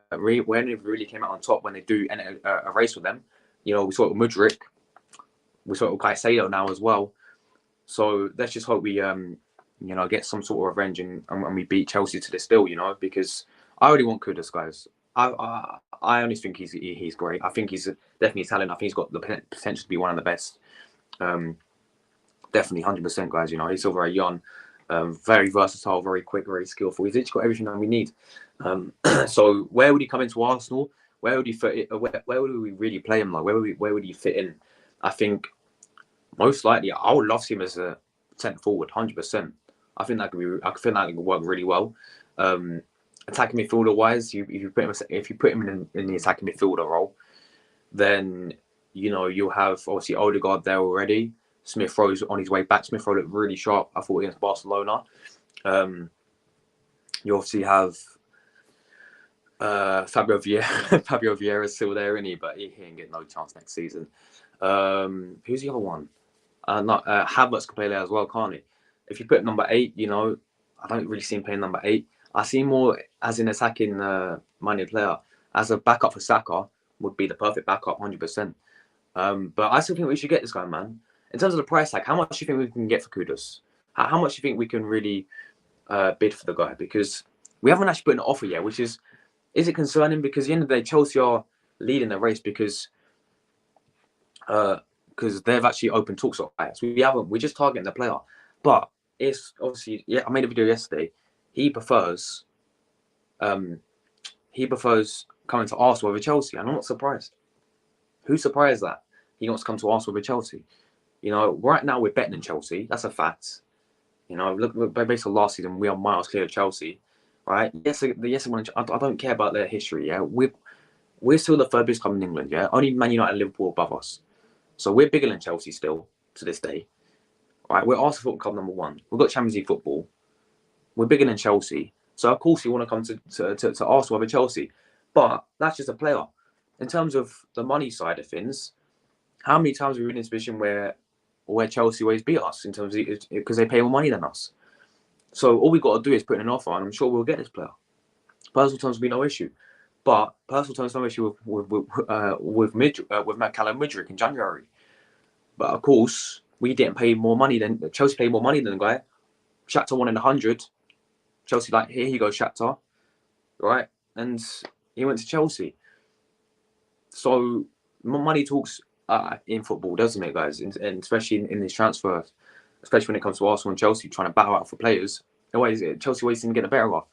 when they do enter a race with them, you know, we saw it with Mudryk, we saw it with Caicedo now as well. So let's just hope we, get some sort of revenge and we beat Chelsea to the still, you know, because I really want Kudas, guys. I honestly think he's great. I think he's definitely a talent. I think he's got the potential to be one of the best. Definitely 100%, guys. You know, he's still very young. Very versatile, very quick, very skillful. He's literally got everything that we need. So where would he come into Arsenal? Where would he fit? Where would we really play him? Like where would he fit in? I think most likely I would love to see him as a centre forward, 100%. I think that could work really well. Attacking midfielder wise, if you put him in the attacking midfielder role, then you'll have obviously Odegaard there already. Smith Rowe's on his way back. Smith Rowe looked really sharp, I thought, against Barcelona. You obviously have Fabio Vieira. Fabio Vieira is still there, isn't he? But he ain't getting no chance next season. Who's the other one? Havertz can play there as well, can't he? If you put number 8, I don't really see him playing number 8. I see more as an attacking minded player. As a backup for Saka would be the perfect backup, 100%. But I still think we should get this guy, man. In terms of the price tag, how much do you think we can get for Kudas? How much do you think we can really bid for the guy? Because we haven't actually put an offer yet, which is it concerning? Because at the end of the day, Chelsea are leading the race because they've actually opened talks of players. We haven't. We're just targeting the player. But it's obviously, yeah. I made a video yesterday. He prefers coming to Arsenal over Chelsea, and I'm not surprised. Who's surprised that he wants to come to Arsenal over Chelsea? You know, right now we're better than Chelsea. That's a fact. You know, look based on last season, we are miles clear of Chelsea, right? Yes, I don't care about their history. Yeah, we're still the third biggest club in England. Yeah, only Man United and Liverpool above us. So we're bigger than Chelsea still to this day. Right, we're Arsenal Football Club number one. We've got Champions League football. We're bigger than Chelsea. So of course you want to come to Arsenal over Chelsea. But that's just a player. In terms of the money side of things, how many times have we been in a position where Chelsea always beat us in terms of because they pay more money than us? So all we've got to do is put in an offer, and I'm sure we'll get this player. Personal terms will be no issue. But personal terms no issue with Callum Mudryk in January. But of course, we didn't pay more money than Chelsea paid more money than the guy. Shakhtar wanted 100. Chelsea like, here you go, Shakhtar, right? And he went to Chelsea. So money talks in football, doesn't it, guys? And especially in these transfers, especially when it comes to Arsenal and Chelsea trying to battle out for players. Chelsea always seem to get better off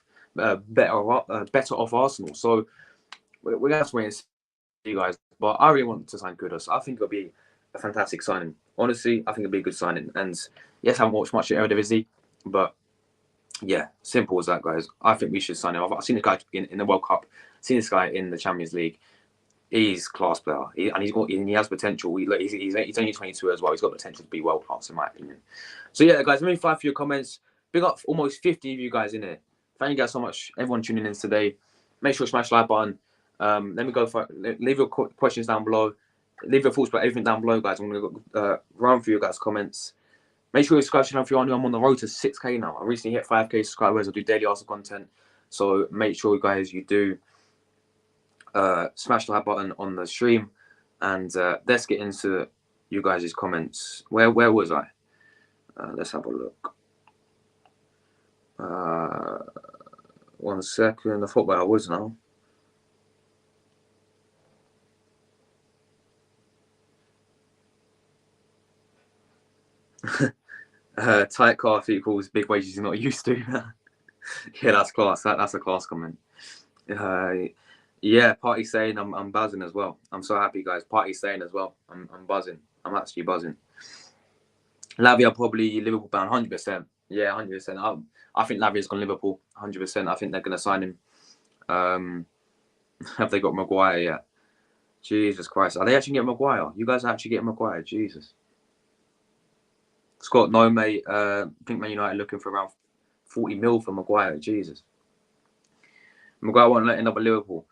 Arsenal. So we're going to have to wait and see, you guys. But I really want to sign Kudas. I think it'll be a fantastic signing. Honestly, I think it'll be a good signing. And yes, I haven't watched much of Eredivisie, but yeah, simple as that, guys. I think we should sign him. I've seen this guy in the World Cup. I've seen this guy in the Champions League. He's a class player, he has potential. He's only 22 as well. He's got potential to be world class, in my opinion. So yeah, guys, let me find for your comments. Big up almost 50 of you guys in here. Thank you guys so much, everyone tuning in today. Make sure to smash the like button. Let me go for leave your questions down below. Leave your thoughts about everything down below, guys. I'm gonna run through your guys' comments. Make sure you subscribe to the channel if you're new. I'm on the road to 6K now. I recently hit 5K subscribers. I do daily Arsenal content, so make sure, guys, you do smash the like button on the stream, and let's get into you guys' comments. Where was I? Let's have a look. 1 second. I thought where I was now. Tight calf equals big wages you're not used to. Yeah, that's class. That's a class comment. Yeah, Partey saying I'm buzzing as well. I'm so happy, guys. Partey saying as well. I'm buzzing. I'm actually buzzing. Lavia probably Liverpool bound 100%. Yeah, 100%. I think Lavia's gone Liverpool 100%. I think they're going to sign him. Have they got Maguire yet? Jesus Christ. Are they actually getting Maguire? You guys are actually getting Maguire? Jesus. Scott, no, mate. I think Man United looking for around 40 mil for Maguire. Jesus. Maguire won't end up at Liverpool.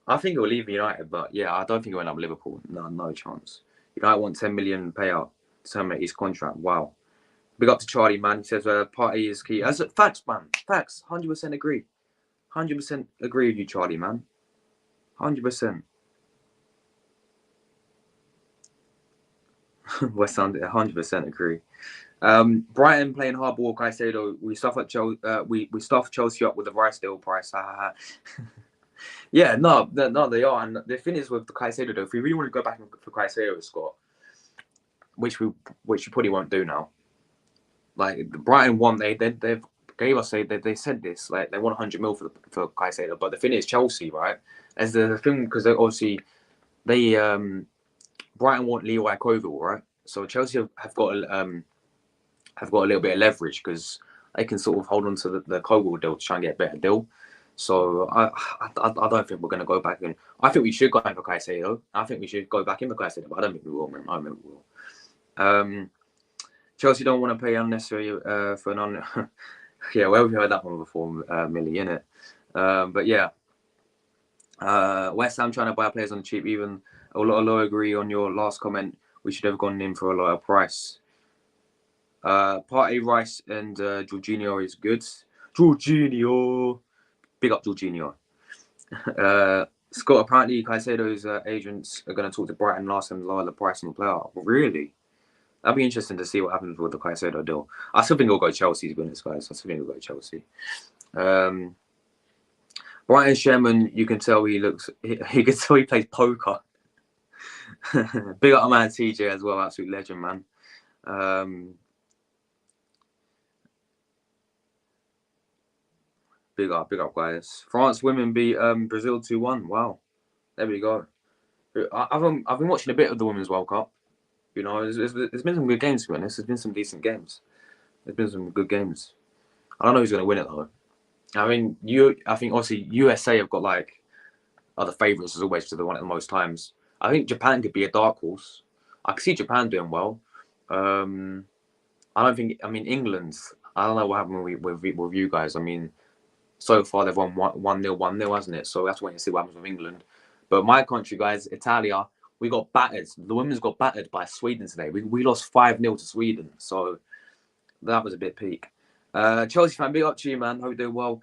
I think he'll leave United, but yeah, I don't think he'll end up at Liverpool. No chance. United want 10 million payout to terminate his contract. Wow. Big up to Charlie, man. He says Partey is key. As facts, man. Facts. 100% agree. 100% agree with you, Charlie, man. 100%. West Ham, 100% agree. Brighton playing hardball. Caicedo. We stuff Chelsea. We stuff Chelsea up with the rice deal price. Yeah, no, they are. And the thing is with the Caicedo, though, if we really want to go back for Caicedo, Scott, which you probably won't do now. Like Brighton won, they've gave us they said this, like they want 100 mil for Caicedo, but the thing is Chelsea, right? As the thing, because they Brighton want Leroy Koval, right? So Chelsea have got a little bit of leverage because they can sort of hold on to the Koval deal to try and get a better deal. So I don't think we're going to go back in. I think we should go in for Caicedo. I think we should go back in for Caicedo, but I don't think we will. I don't think we will. Chelsea don't want to pay unnecessary for an yeah, well, we've heard that one before, Millie, innit? But yeah, West Ham trying to buy players on the cheap. Even a lot of low agree on your last comment. We should have gone in for a lower price. Partey, Rice, and Jorginho is good. Jorginho, big up Jorginho. Scott, apparently Caicedo's agents are going to talk to Brighton and ask them to lower the price on the player. Really? That'd be interesting to see what happens with the Caicedo deal. I still think he'll go Chelsea, to be honest, guys. I still think he'll go Chelsea. Brighton Sherman, you can tell he looks. You can tell he plays poker. Big up my man TJ as well, absolute legend, man. Big up, guys. France women beat Brazil 2-1. Wow, there we go. I've been watching a bit of the Women's World Cup. You know, there's been some good games, to be honest. There's been some decent games. There's been some good games. I don't know who's going to win it though. I mean, I think obviously USA have got like are the favourites as always to the one at the most times. I think Japan could be a dark horse. I can see Japan doing well. I don't think. I mean, England. I don't know what happened with you guys. I mean, so far they've won 1-0, hasn't it? So we have to wait and see what happens with England. But my country, guys, Italia, we got battered. The women's got battered by Sweden today. We lost 5-0 to Sweden. So that was a bit peak. Chelsea fan, big up to you, man. Hope you're doing well.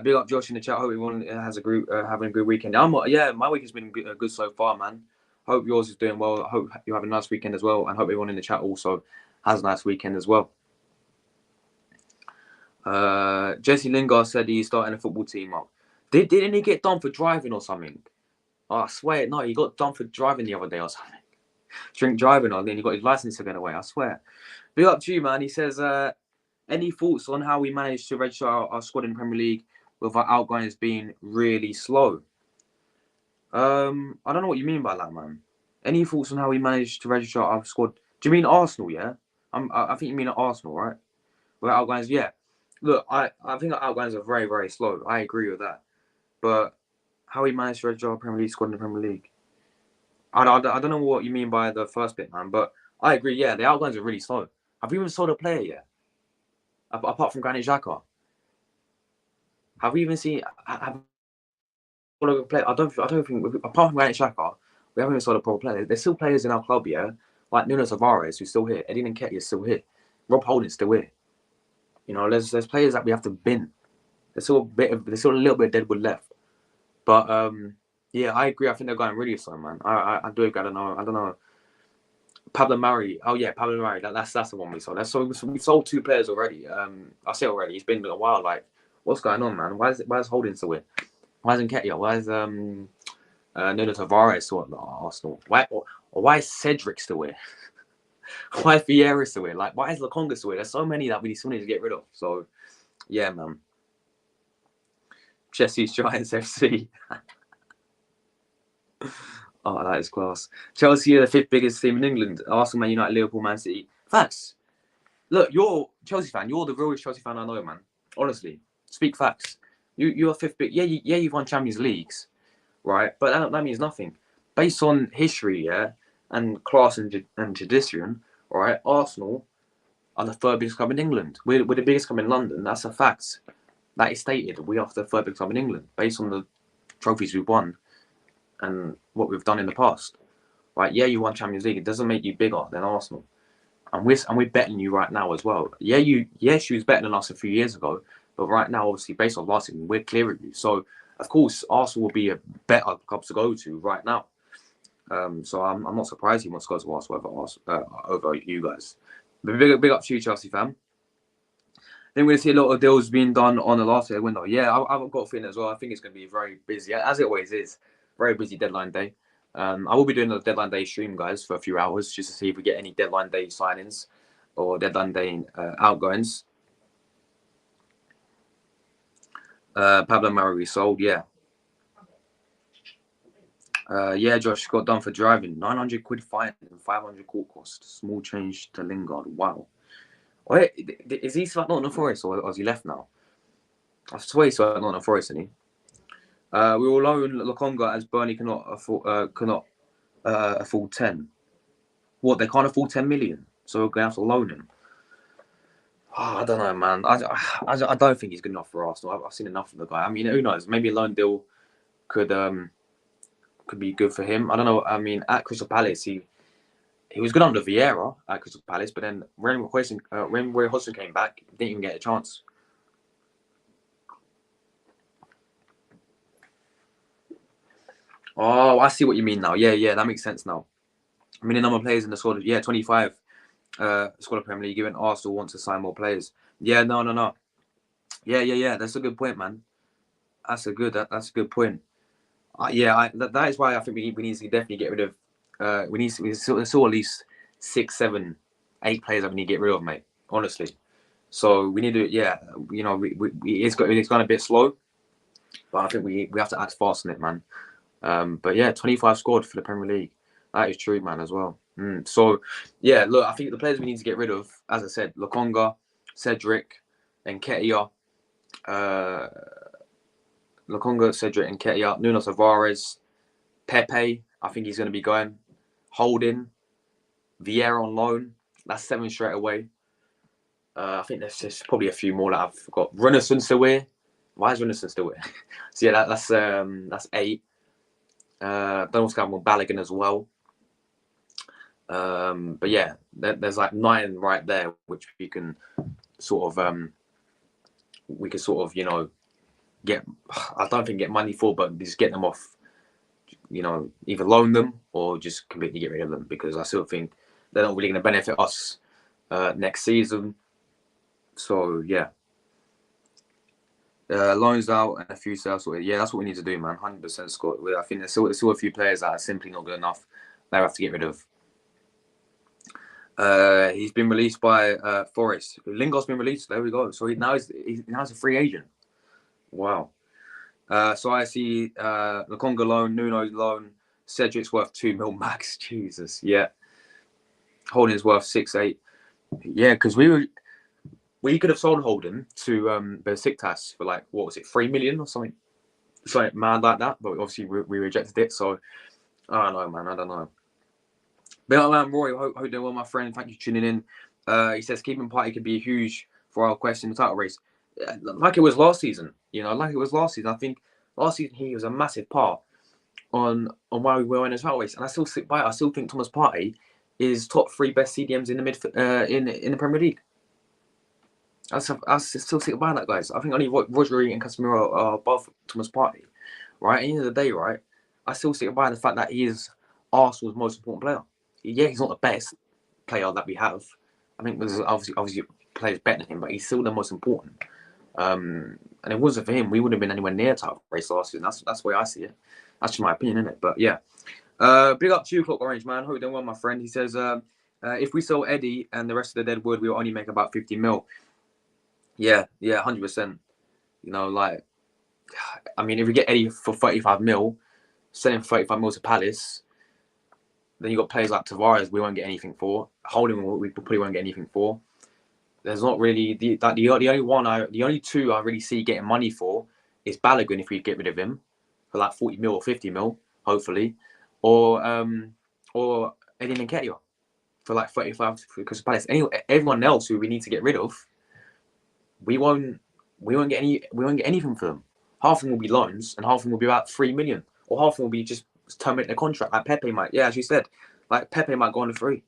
Big up Josh in the chat. Hope everyone has having a good weekend. My week has been good so far, man. Hope yours is doing well. Hope you have a nice weekend as well, and hope everyone in the chat also has a nice weekend as well. Jesse Lingard said he's starting a football team up. Didn't he get done for driving or something? Oh, I swear, no, he got done for driving the other day or something. Drink driving, and then he got his license again away. I swear. Big up to you, man. He says, any thoughts on how we managed to register our squad in the Premier League with our outgoings being really slow? I don't know what you mean by that, man. Any thoughts on how we managed to register our squad? Do you mean Arsenal, yeah? I think you mean at Arsenal, right? With outgoings, yeah. Look, I think our outgoings are very, very slow. I agree with that. But how we managed to register our Premier League squad in the Premier League? I don't know what you mean by the first bit, man. But I agree, yeah, the outgoings are really slow. Have we even sold a player yet? Apart from Granit Xhaka? Have we even seen... Play. I don't think apart from Granit Xhaka, we haven't even sold a proper player. There's still players in our club, yeah, like Nuno Tavares who's still here. Eddie Nketiah is still here. Rob Holding's still here. You know, there's players that we have to bin. There's still a little bit of deadwood left. But yeah, I agree. I think they're going really slow, man. I do agree. I don't know. Pablo Mari. Oh yeah, Pablo Mari. That's the one we sold. We sold 2 players already. I say already. It's been a while. Like, what's going on, man? Why is Holding still here? Why is Nketiah? Why is Nuno Tavares still at Arsenal? Why is Cedric still here? Why is Vieira still here? Like, why is Lokonga still here? There's so many that we still need to get rid of. So, yeah, man. Jesse's Giants FC. Oh, that is class. Chelsea are the 5th biggest team in England. Arsenal, Man United, Liverpool, Man City. Facts. Look, you're a Chelsea fan. You're the realest Chelsea fan I know, man. Honestly, speak facts. You're 5th big. Yeah, you've won Champions Leagues, right? But that means nothing. Based on history, yeah, and class and tradition, all right, Arsenal are the 3rd biggest club in England. We're the biggest club in London. That's a fact. That is stated. We are the 3rd biggest club in England based on the trophies we've won and what we've done in the past. Right? Yeah, you won Champions League. It doesn't make you bigger than Arsenal. And we're betting you right now as well. Yeah, you was better than us a few years ago, but right now, obviously, based on last season, we're clear of you. So, of course, Arsenal will be a better club to go to right now. So I'm not surprised he wants to go to Arsenal over you guys. But big up to you, Chelsea fan. Then we're going to see a lot of deals being done on the last day of the window. Yeah, I've got a feeling as well. I think it's going to be very busy, as it always is. Very busy deadline day. I will be doing a deadline day stream, guys, for a few hours just to see if we get any deadline day signings or deadline day outgoings. Pablo Mari sold, yeah. Yeah, Josh got done for driving. 900 quid fine and 500 court cost. Small change to Lingard. Wow. Wait, is he still at Nottingham Forest or has he left now? I swear he's still at Nottingham Forest, isn't he? We will loan Lokonga as Burnley cannot afford 10. What, they can't afford 10 million? So we're going to have to loan him. Oh, I don't know, man. I don't think he's good enough for Arsenal. I've seen enough of the guy. I mean, who knows? Maybe a loan deal could be good for him. I don't know. I mean, at Crystal Palace, he was good under Vieira at Crystal Palace, but then when Roy Hodgson came back, didn't even get a chance. Oh, I see what you mean now. Yeah, yeah, that makes sense now. I mean, the number of players in the squad, yeah, 25 squad of Premier League, given Arsenal wants to sign more players. Yeah, no, no, no. Yeah, yeah, yeah. That's a good point, man. That's a good point. Yeah, that is why I think we need to definitely get rid of. We saw at least 6, 7, 8 players that we need to get rid of, mate. Honestly. So we need to, yeah, it's gone a bit slow, but I think we have to act fast on it, man. But yeah, 25 scored for the Premier League. That is true, man, as well. So yeah, look, I think the players we need to get rid of, as I said, Lokonga, Cedric, and Ketia. Uh, Lokonga, Cedric, and Ketia. Nuno Tavares, Pepe. I think he's going to be going. Holding, Vieira on loan. That's 7 straight away. I think there's just probably a few more that I've forgot. Runnison still here. Why is Runnison still here? So yeah, that's 8. Don't also have Balogun as well. But yeah, there's like 9 right there, which we can sort of get. I don't think get money for, but just get them off. Either loan them or just completely get rid of them, because I still think they're not really going to benefit us next season. So yeah, loans out and a few sales. Yeah, that's what we need to do, man. 100% Scott. I think there's still a few players that are simply not good enough. They have to get rid of. He's been released by Forest. Lingard's been released. There we go. So he's a free agent. Wow. So I see Lokonga loan, Nuno loan, Cedric's worth 2 mil max. Jesus, yeah. Holding's worth 6, 8. Yeah, because we could have sold Holding to Besiktas for like, what was it, 3 million or something mad like that. But obviously we rejected it. So I don't know, man. I don't know. But Roy, hope you're doing well, my friend. Thank you for tuning in. He says keeping Partey could be huge for our quest in the title race, like it was last season. Like it was last season. I think last season he was a massive part on why we were in the title race, and I still stick by it. I still think Thomas Partey is top 3 best CDMs in the in the Premier League. I still stick by that, guys. I think only Rodri and Casemiro are above Thomas Partey. Right? At the end of the day, right? I still stick by the fact that he is Arsenal's most important player. Yeah, he's not the best player that we have. I think there's obviously players better than him, but he's still the most important. And it wasn't for him, we wouldn't have been anywhere near top race last season. That's the way I see it. That's just my opinion, isn't it? But yeah. Big up 2 o'clock Orange, man. Hope you're doing well, my friend. He says, if we sell Eddie and the rest of the deadwood, we'll only make about 50 mil. Yeah, 100%. Like, I mean, if we get Eddie for 35 mil, selling 35 mil to Palace, then you got players like Tavares we won't get anything for. Holding we probably won't get anything for. There's not really the only 2 I really see getting money for is Balogun if we get rid of him for like 40 mil or 50 mil, hopefully, or Eddie Nketiah for like 35 because Palace. Everyone else who we need to get rid of, we won't get anything for them. Half of them will be loans, and half of them will be about 3 million, or half of them will be just terminate the contract. Like Pepe might, yeah, as you said, like Pepe might go on the free.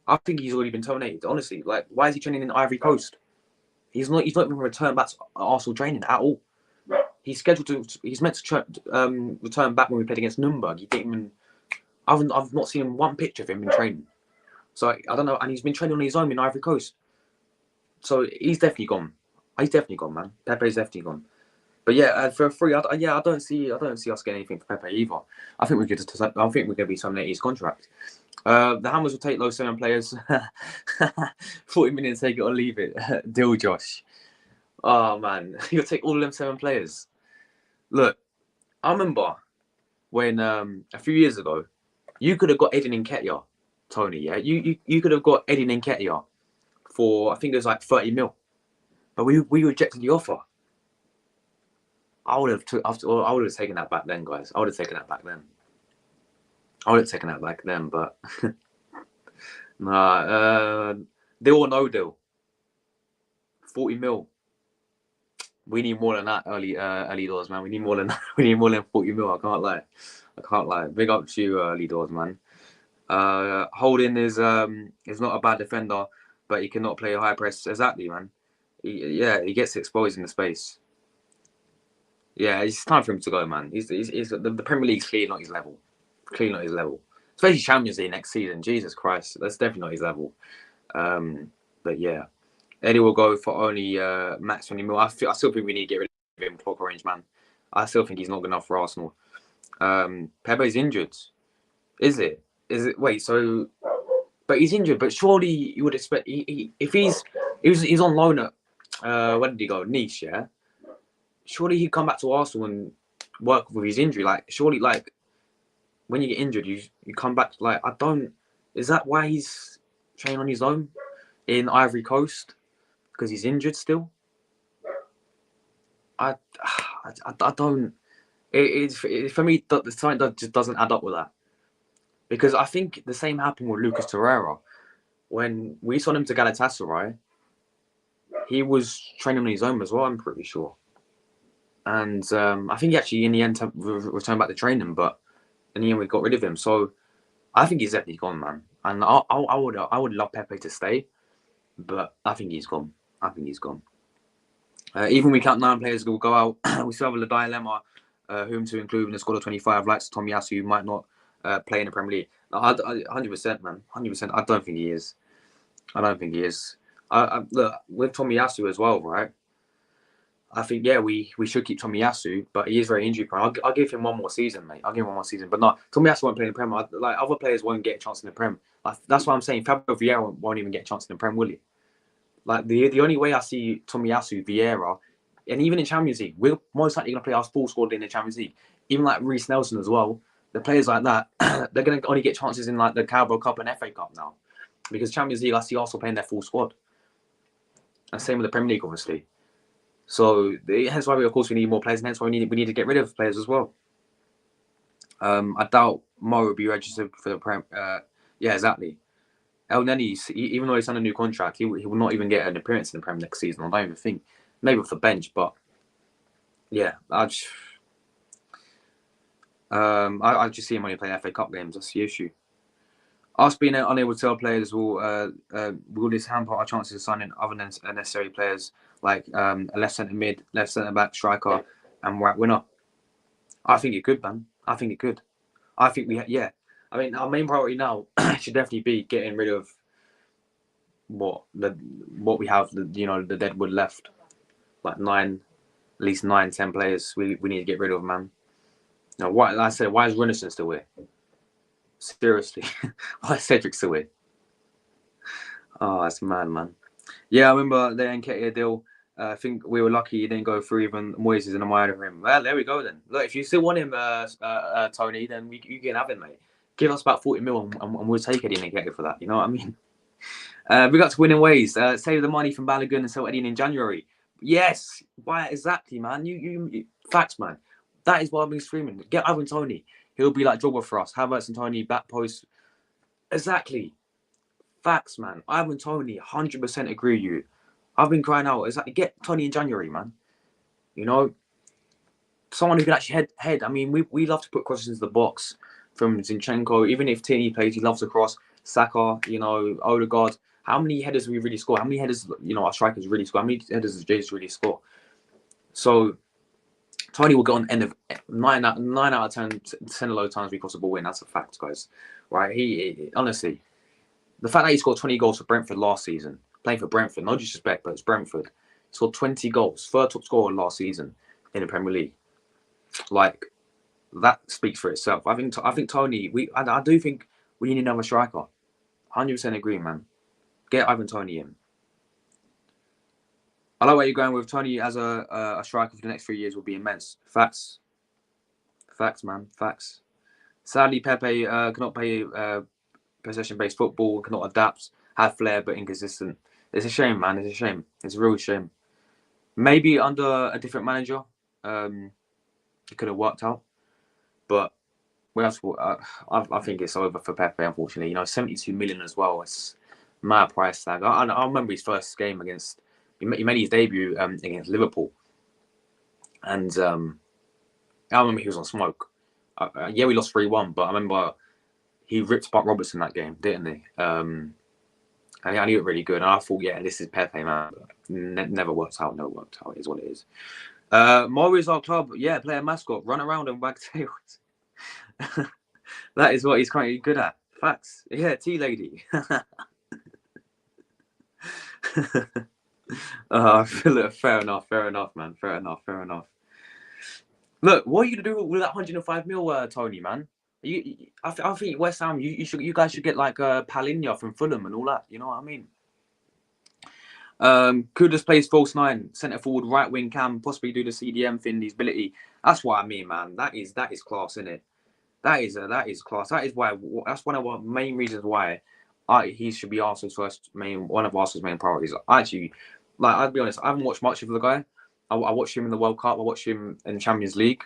I think he's already been terminated. Honestly, like, why is he training in Ivory Coast? He's not even returned back to Arsenal training at all. He's scheduled to. He's meant to return back when we played against Nuremberg. He didn't even. I've not seen one picture of him in training. So I don't know, and he's been training on his own in Ivory Coast. So he's definitely gone. He's definitely gone, man. Pepe's definitely gone. But yeah, for free, I don't see us getting anything for Pepe either. I think we're going to be terminating his contract. The Hammers will take those 7 players. 40 million, take it or leave it. Deal, Josh. Oh man, you'll take all of them 7 players. Look, I remember when a few years ago, you could have got Eddie Nketiah, Tony. Yeah, you could have got Eddie Nketiah for I think it was like 30 mil, but we rejected the offer. I would have taken that back then, guys. I would have taken that back then. But nah, deal or no deal. 40 mil. We need more than that early doors, man. We need more than that. We need more than 40 mil. I can't lie. Big up to you, early doors, man. Holding is not a bad defender, but he cannot play a high press. Exactly, man. He gets exposed in the space. Yeah, it's time for him to go, man. He's the Premier League's clearly not his level. Clearly not his level. Especially Champions League next season. Jesus Christ, that's definitely not his level. But yeah, Eddie will go for only max 20 mil. I still think we need to get rid of him. Clock orange, man. I still think he's not good enough for Arsenal. Pepe's injured. Is it? Is it? Wait, so but he's injured. But surely you would expect if he's on loan at where did he go? Nice, yeah. Surely he'd come back to Arsenal and work with his injury. Like surely, like when you get injured, you come back. Like I don't. Is that why he's training on his own in Ivory Coast? Because he's injured still. I don't. For me. The sign just doesn't add up with that. Because I think the same happened with Lucas Torreira when we saw him to Galatasaray. He was training on his own as well. I'm pretty sure. And I think he actually in the end returned back to training, but in the end we got rid of him. So I think he's definitely gone, man. And I would love Pepe to stay, but I think he's gone. I think he's gone. Even we count 9 players will go out. We still have a dilemma whom to include in the squad of 25, like Tomiyasu, who might not play in the Premier League. 100%, man. 100%. I don't think he is. I don't think he is. Look, with Tomiyasu as well, right? I think, yeah, we should keep Tomiyasu, but he is very injury prone. I'll give him one more season, mate. I'll give him one more season. But no, Tomiyasu won't play in the Prem. Like, other players won't get a chance in the Prem. Like, that's why I'm saying Fabio Vieira won't even get a chance in the Prem, will he? Like, the only way I see Tomiyasu, Vieira, and even in Champions League, we're most likely going to play our full squad in the Champions League. Even like Reece Nelson as well. The players like that, they're going to only get chances in like the Carabao Cup and FA Cup now. Because Champions League, I see Arsenal playing their full squad. And same with the Premier League, obviously. So hence why we, of course, we need more players, and hence why we need to get rid of players as well. I doubt Mo will be registered for the Prem. Yeah, exactly. El Neni, even though he's on a new contract, he will not even get an appearance in the Prem next season. I don't even think. Maybe off the bench, but yeah, I just see him only playing FA Cup games. That's the issue. Us being unable to tell players will this hamper our chances of signing other than necessary players like a left centre mid, left centre back, striker, and right winner. I think it could, man. I think it could. I think yeah. I mean, our main priority now should definitely be getting rid of what we have, the deadwood left, like at least 9, 10 players. We need to get rid of, man. Now, like I said, why is Runnison still here? Seriously, why is Cedric still here? Oh, that's mad, man. Yeah, I remember the Nketiah deal. I think we were lucky he didn't go through. Even Moises and admired him. Well, there we go then. Look, if you still want him, Tony, then you can have him, mate. Give us about 40 mil and we'll take Eddie Nketiah for that. You know what I mean? We got to winning ways. Save the money from Balogun and sell Eddie in January. Yes, buy it exactly, man. You facts, man. That is what I've been screaming. Get Ivan Tony. He'll be like Drogba for us. Havertz and Tony back post. Exactly. Facts, man. Ivan Tony, 100% agree with you. I've been crying out. Exactly. Get Tony in January, man. You know, someone who can actually head. I mean, we love to put crosses into the box from Zinchenko. Even if Tierney plays, he loves to cross. Saka, Odegaard. How many headers do we really score? How many headers, our strikers really score? How many headers does Jesus really score? So Tony will get on the end of 9 out of 10 of those times we cross the ball in. That's a fact, guys. Right? He honestly, the fact that he scored 20 goals for Brentford last season, playing for Brentford, no disrespect, but it's Brentford. He scored 20 goals, third top scorer last season in the Premier League. Like, that speaks for itself. I think Tony, I do think we need another striker. 100% agree, man. Get Ivan Tony in. I like where you're going with Tony as a striker for the next 3 years will be immense. Facts, man. Facts. Sadly, Pepe cannot play possession-based football, cannot adapt, have flair, but inconsistent. It's a shame, man. It's a shame. It's a real shame. Maybe under a different manager, it could have worked out. But I think it's over for Pepe, unfortunately. 72 million as well. It's mad price tag. I remember his first game against. He made his debut against Liverpool, and I remember he was on smoke. Yeah, we lost 3-1, but I remember he ripped apart Robertson that game, didn't he? And I knew it really good, and I thought, yeah, this is Pepe, man. Never worked out. Never worked out. It is what it is. Mori is our club. Yeah, player mascot. Run around and wag tails. That is what he's currently good at. Facts. Yeah, tea lady. Fair enough, man. Fair enough. Look, what are you gonna do with that 105 mil, Tony, man? I think West Ham, you guys should get like Palinha from Fulham and all that. You know what I mean? Kudas plays false nine, centre forward, right wing cam, possibly do the CDM thing, his ability. That's what I mean, man. That is class, isn't it? That is class. That's one of the main reasons why he should be Arsenal's one of Arsenal's main priorities. Actually, like I'll be honest, I haven't watched much of the guy. I watched him in the World Cup. I watched him in Champions League.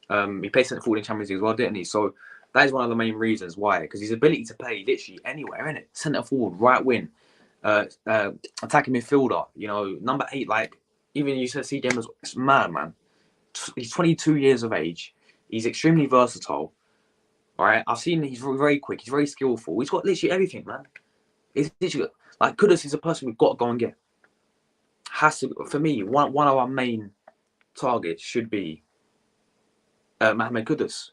He played centre forward in Champions League as well, didn't he? So that is one of the main reasons why, because his ability to play literally anywhere, innit? Centre forward, right wing, attacking midfielder. You know, number 8. Like even you said, CDM is mad, man. He's 22 years of age. He's extremely versatile. All right, I've seen he's very quick. He's very skillful. He's got literally everything, man. He's literally like Kudas is a person we've got to go and get. Has to, for me, one of our main targets should be Mohamed Kudas.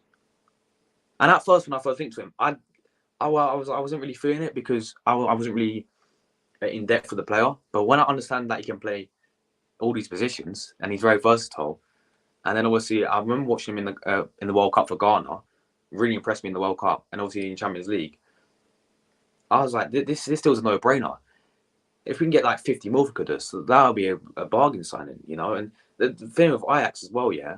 And at first, when I first think to him, I wasn't really feeling it because I wasn't really in depth for the player. But when I understand that he can play all these positions and he's very versatile, and then obviously I remember watching him in the World Cup for Ghana. Really impressed me in the World Cup and obviously in Champions League. I was like, this still is a no-brainer. If we can get like 50 mil for Kudas, that would be a bargain signing, you know. And the thing with Ajax as well, yeah,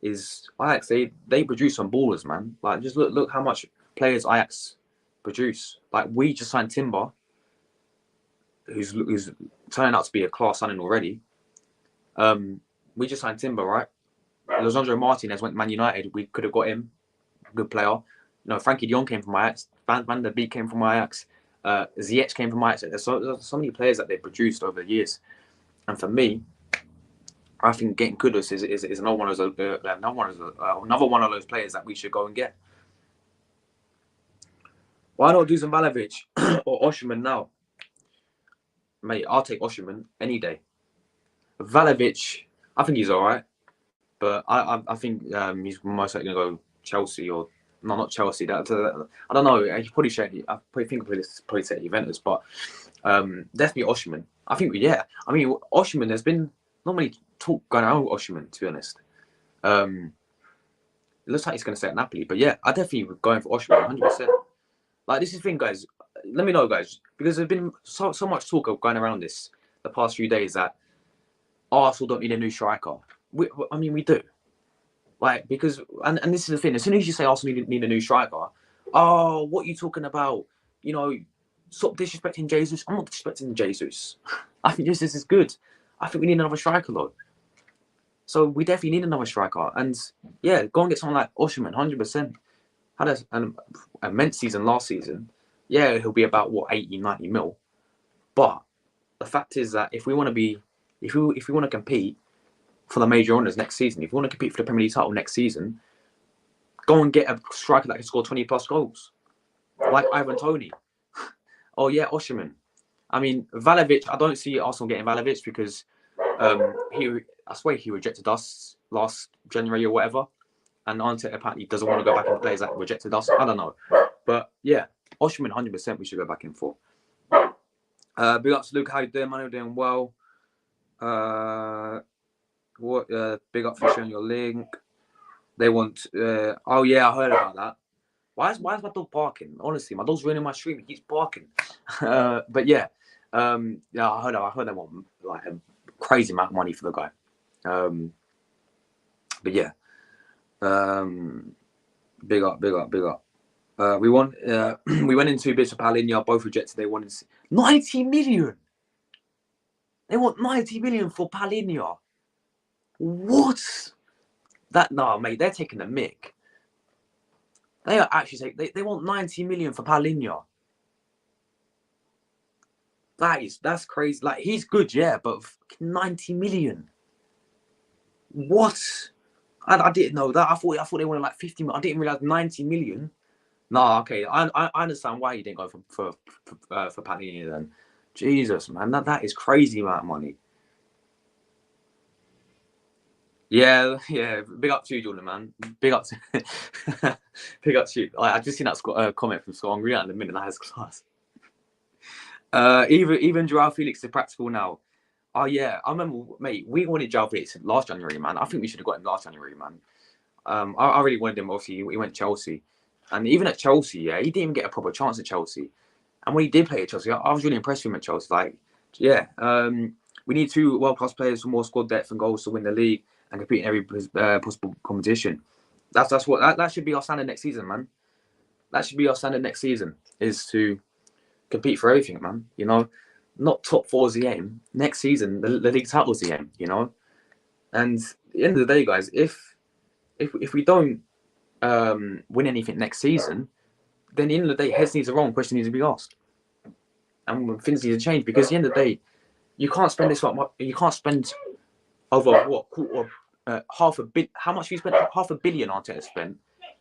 is Ajax they produce some ballers, man. Like just look how much players Ajax produce. Like we just signed Timber, who's turning out to be a class signing already. We just signed Timber, right? Lisandro Martinez went to Man United. We could have got him. Good player. You know, Frankie de Jong came from Ajax. Van der Beek came from Ajax. Ziyech came from Ajax. There's so many players that they've produced over the years. And for me, I think getting Kudas is another one of those players that we should go and get. Why not do some Balogun or Osimhen now? Mate, I'll take Osimhen any day. Vlahovic, I think he's all right. But I think he's most likely going to go Chelsea or no, not Chelsea. I don't know. He probably should. I think he'll probably say Juventus, but definitely Osimhen. I think I mean Osimhen. There's been not many talk going around with Osimhen, to be honest. It looks like he's going to stay at Napoli, but yeah, I definitely would go in for Osimhen 100%. Like this is the thing, guys. Let me know, guys, because there's been so much talk going around this the past few days that Arsenal don't need a new striker. I mean, we do. Like, because, and this is the thing, as soon as you say Arsenal need a new striker, oh, what are you talking about? You know, stop disrespecting Jesus. I'm not disrespecting Jesus. I think Jesus is good. I think we need another striker, though. So we definitely need another striker. And yeah, go and get someone like Osimhen, 100%. Had an immense season last season. Yeah, he'll be about, 80, 90 mil. But the fact is that if we want to compete for the major honours next season, if you want to compete for the Premier League title next season, go and get a striker that can score 20 plus goals, like Ivan Toney. Oh yeah, Osimhen. I mean, Vlahovic, I don't see Arsenal getting Vlahovic because I swear he rejected us last January or whatever, and Arteta apparently doesn't want to go back into players that rejected us. I don't know, but yeah, Osimhen 100% we should go back in for. Big up to Luke, how you doing, man? You're doing well. Big up for sharing your link. They want. Oh yeah, I heard about that. Why is my dog barking? Honestly, my dog's ruining my stream. He keeps barking. But yeah, yeah, I heard they want like a crazy amount of money for the guy. But yeah, big up. We went in 2 bids for Palinha, both rejected. They wanted 90 million. They want 90 million for Palinha. What? No, mate, they're taking the mick. They are actually they want 90 million for Palinha. That's crazy. Like he's good, yeah, but 90 million. What? I didn't know that. I thought they wanted like 50 million. I didn't realize 90 million. No, okay. I understand why you didn't go for Palinha then. Jesus, man, that is crazy amount of money. Yeah, yeah. Big up to you, Jordan, man. Big up to, big up to you. I just seen that comment from Scott Hungry at the minute that has class. Even Joao Felix is practical now. Oh yeah, I remember, mate. We wanted Joao Felix last January, man. I think we should have got him last January, man. I really wanted him. Obviously, he went to Chelsea, and even at Chelsea, yeah, he didn't even get a proper chance at Chelsea. And when he did play at Chelsea, I was really impressed with him at Chelsea. Like, yeah, we need 2 world-class players for more squad depth and goals to win the league and compete in every possible competition. That's what that should be our standard next season, man. That should be our standard next season, is to compete for everything, man. You know, not top 4 is the aim. Next season, the league title is the aim. You know, and at the end of the day, guys, if we don't win anything next season, then at the end of the day, heads needs a wrong question needs to be asked, and things need to change, because at the end of the day, you can't spend this much. You can't spend over what quarter, half a bit. How much you spent? $500 million Arteta spent,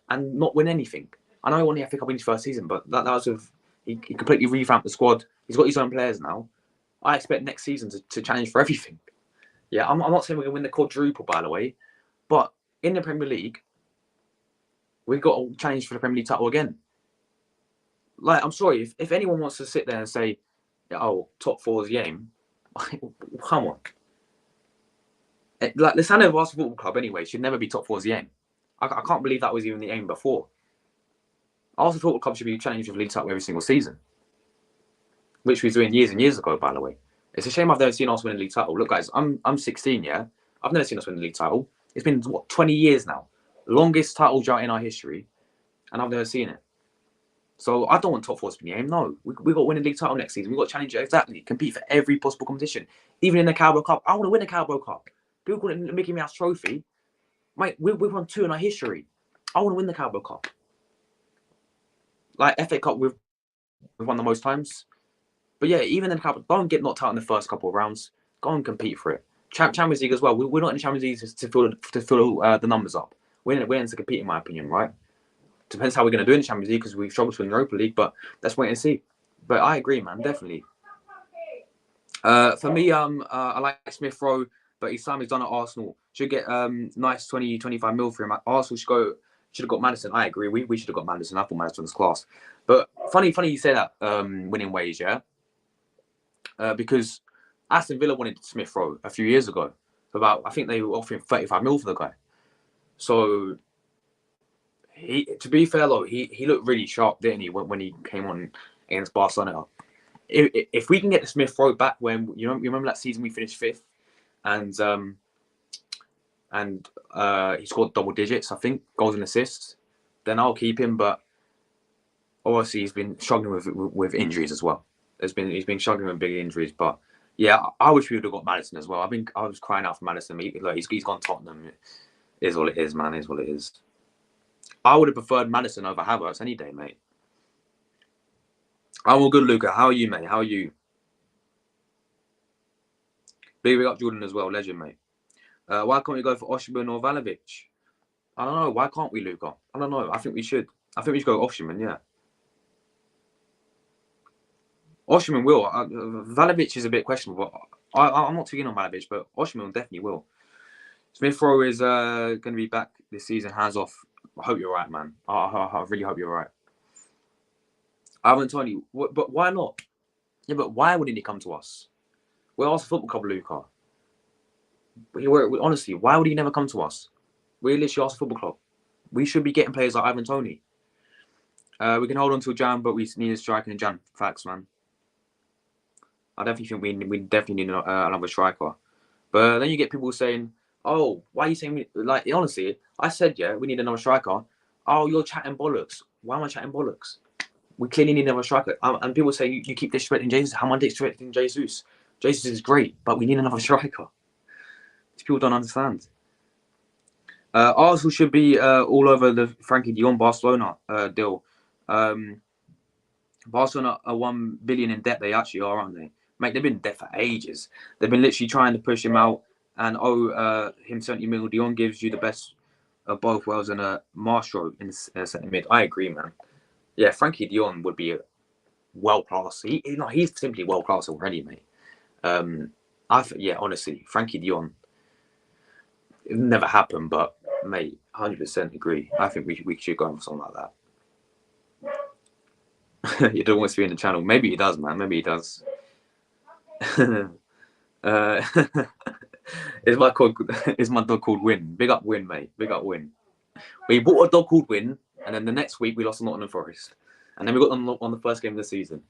and not win anything. I know he only had to pick up in his first season, but that was with he completely revamped the squad. He's got his own players now. I expect next season to challenge for everything. Yeah, I'm not saying we're going to win the quadruple, by the way, but in the Premier League, we've got to challenge for the Premier League title again. Like, I'm sorry, if anyone wants to sit there and say, oh, top 4 is the aim, come on. Like, the standard of Arsenal Football Club, anyway, should never be top 4 is the aim. I can't believe that was even the aim before. Arsenal Football Club should be challenging for league title every single season, which we were doing years and years ago, by the way. It's a shame I've never seen us win a league title. Look, guys, I'm 16, yeah? I've never seen us win the league title. It's been, 20 years now? Longest title drought in our history, and I've never seen it. So I don't want top 4 to be the aim. No, we got to win a league title next season. We got to challenge it, exactly. Compete for every possible competition, even in the Carabao Cup. I want to win the Carabao Cup. People call it the Mickey Mouse Trophy. Mate, we've won 2 in our history. I want to win the Carabao Cup. Like, FA Cup, we've won the most times. But yeah, even in the Carabao, don't get knocked out in the first couple of rounds. Go and compete for it. Champions League as well. We're not in the Champions League to fill the numbers up. We're in to compete, in my opinion, right? Depends how we're going to do in the Champions League, because we've struggled to win the Europa League, but let's wait and see. But I agree, man, definitely. For me, I like Smith Rowe, but his time he's done at Arsenal. Should get nice 20-25 mil for him. Arsenal should have got Maddison. I agree. We should have got Maddison. I thought Maddison was class. But funny you say that, winning wage, yeah? Because Aston Villa wanted Smith Rowe a few years ago. I think they were offering 35 mil for the guy. So, to be fair though, he looked really sharp, didn't he, when he came on against Barcelona? If we can get the Smith Rowe back, when you remember that season we finished 5th, and he scored double digits, I think, goals and assists, then I'll keep him. But obviously he's been struggling with injuries as well. He's been struggling with big injuries. But yeah, I wish we would have got Maddison as well. I was crying out for Maddison. He's gone Tottenham. It is what it is, man. It is what it is. I would have preferred Maddison over Havertz any day, mate. I'm all good, Luca. How are you, mate? How are you? Big up Jordan as well, legend, mate. Why can't we go for Osimhen or Vlahovic? I don't know. Why can't we, Luca? I don't know. I think we should. I think we should go Osimhen, yeah. Osimhen will. Vlahovic is a bit questionable. I'm not too keen on Vlahovic, but Osimhen definitely will. Smith Rowe is going to be back this season, hands off. I hope you're right, man. I really hope you're right. Ivan Toney, but why not? Yeah, but why wouldn't he come to us? We're Arsenal Football Club, Luca. Honestly, why would he never come to us? We're literally Arsenal Football Club. We should be getting players like Ivan Toney. We can hold on till Jan, but we need a striker in Jan. Facts, man. I definitely think we definitely need another striker. But then you get people saying, "Oh, why are you saying?" Like, honestly, I said, yeah, we need another striker. Oh, you're chatting bollocks. Why am I chatting bollocks? We clearly need another striker. And people say you keep disrespecting Jesus. How am I disrespecting Jesus? Jesus is great, but we need another striker. These people don't understand. Arsenal should be all over the Frankie de Jong Barcelona deal. Barcelona are 1 billion in debt. They actually are, aren't they? Mate, they've been in debt for ages. They've been literally trying to push him out, and him 70 mil. De Jong gives you the best of both worlds and a Maestro in centre mid. I agree, man. Yeah, Frankie de Jong would be world class. He's simply world class already, mate. Honestly, Frankie de Jong. It never happened, but mate, 100% agree. I think we should go for something like that. You don't want to be in the channel. Maybe he does, man. Maybe he does. uh, is my dog called Win? Big up Win, mate. Big up Win. We bought a dog called Win, and then the next week we lost to Nottingham Forest, and then we got them on the first game of the season.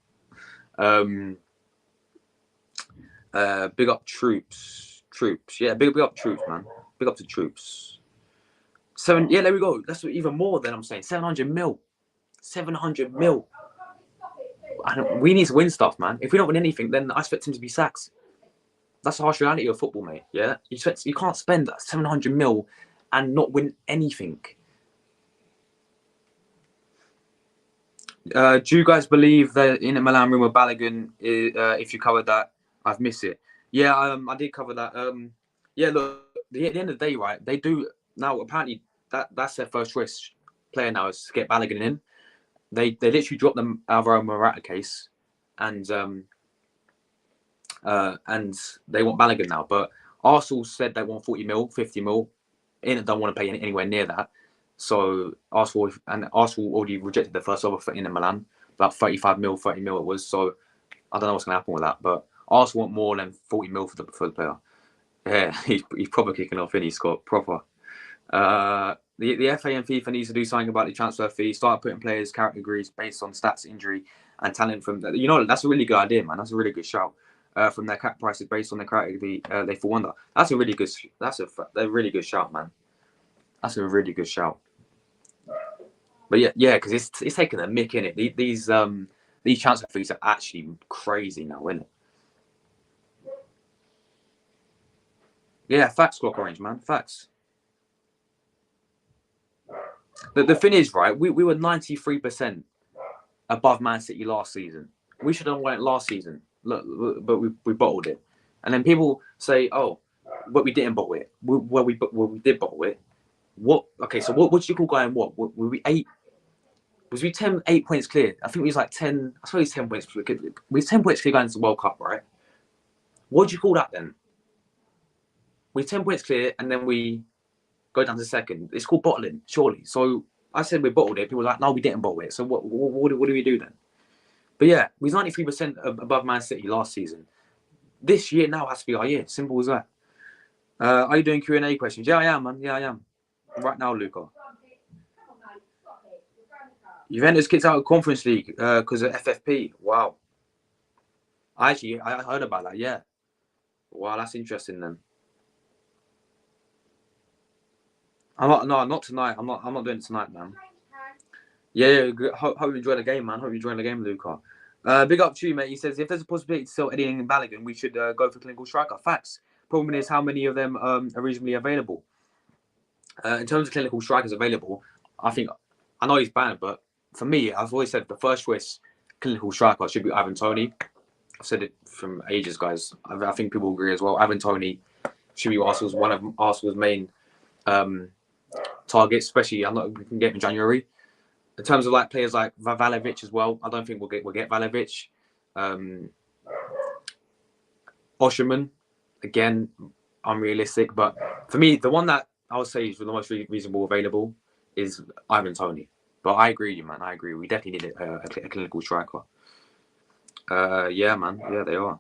Big up Troops. Yeah, big up Troops, man. Big up to Troops. Yeah, there we go. That's even more than I'm saying. 700 mil. 700 mil. We need to win stuff, man. If we don't win anything, then I expect him to be sacked. That's the harsh reality of football, mate. Yeah, you can't spend 700 mil and not win anything. Do you guys believe that in a Milan room with Balogun? If you covered that, I've missed it. Yeah, I did cover that. Yeah, look, at the end of the day, right? They do now. Apparently, that's their first choice player now is to get Balogun in. They literally dropped the Alvaro Morata case, and they want Balogun now. But Arsenal said they want 40 mil, 50 mil. Inter don't want to pay anywhere near that. So Arsenal already rejected the first offer for Inter Milan, about 35 mil, 30 mil it was. So I don't know what's going to happen with that. But Arsenal want more than 40 mil for the player. Yeah, he's proper kicking off, and he's got proper. The FA and FIFA needs to do something about the transfer fee. Start putting players' categories based on stats, injury, and talent. That's a really good idea, man. That's a really good shout. From their cap prices based on their category, they fall under. That's a really good. That's a really good shout, man. That's a really good shout. But yeah, because it's taking a mick in it. These transfer fees are actually crazy now, isn't it? Yeah, facts, Clock Orange, man. Facts. The thing is, right, we were 93% above Man City last season. We should have won it last season. Look, but we bottled it. And then people say, oh, but we didn't bottle it. We did bottle it. What? Okay, so what do you call going what? Were we 8? Was we 8 points clear? I think we was like 10. I suppose 10 points clear. We was 10 points clear going into the World Cup, right? What do you call that then? We're 10 points clear, and then we go down to second. It's called bottling, surely. So I said we bottled it. People were like, no, we didn't bottle it. So what do we do then? But yeah, we was 93% above Man City last season. This year now has to be our year. Simple as that. Are you doing Q&A questions? Yeah, I am, man. Yeah, I am. Right now, Luca. Juventus kicked out of Conference League because of FFP. Wow. I heard about that. Yeah. Wow, that's interesting then. Not tonight. I'm not doing it tonight, man. Yeah. Hope you enjoy the game, man. Hope you enjoy the game, Luca. Big up to you, mate. He says if there's a possibility to sell Eddie and Balogun, we should go for clinical striker. Facts. Problem is how many of them are reasonably available. In terms of clinical strikers available, I know he's banned, but for me, I've always said the first choice clinical striker should be Ivan Toney. I've said it from ages, guys. I think people agree as well. Ivan Toney should be one of Arsenal's main targets, especially I know we can get him in January. In terms of like players like Valovic as well, I don't think we'll get Valovic. Osherman, again, unrealistic. But for me, the one that I would say is the most reasonable available is Ivan Toney. But I agree with you, man. I agree. We definitely need a clinical striker. Yeah, man. Yeah, they are.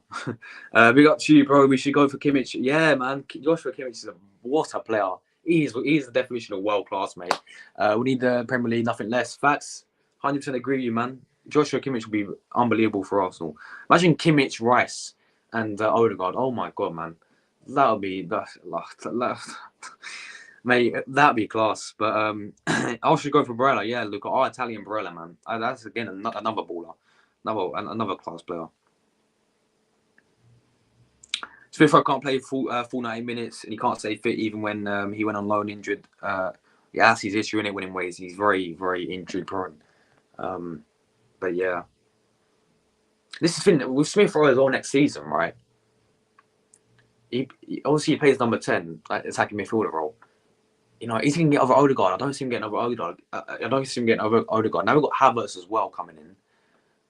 Big up to you, bro. We should go for Kimmich. Yeah, man. Joshua Kimmich is what a player. He's the definition of world class, mate. We need the Premier League, nothing less. Facts. 100% agree with you, man. Joshua Kimmich will be unbelievable for Arsenal. Imagine Kimmich, Rice, and Odegaard. Oh my god, man. That would be mate. That'd be class. But I should go for Barella. Yeah, look, our Italian Barella, man. That's again another baller, another class player. Smith Rowe can't play full 90 minutes, and he can't stay fit even when he went on loan injured. Yeah, that's his issue in it. Winning ways, he's very, very injury prone. But yeah, this is the thing with Smith Rowe as well next season, right? He obviously plays number 10, like attacking midfielder role. You know, he's gonna get over Odegaard. I don't see him getting over Odegaard. I don't see him getting over Odegaard. Now we've got Havertz as well coming in.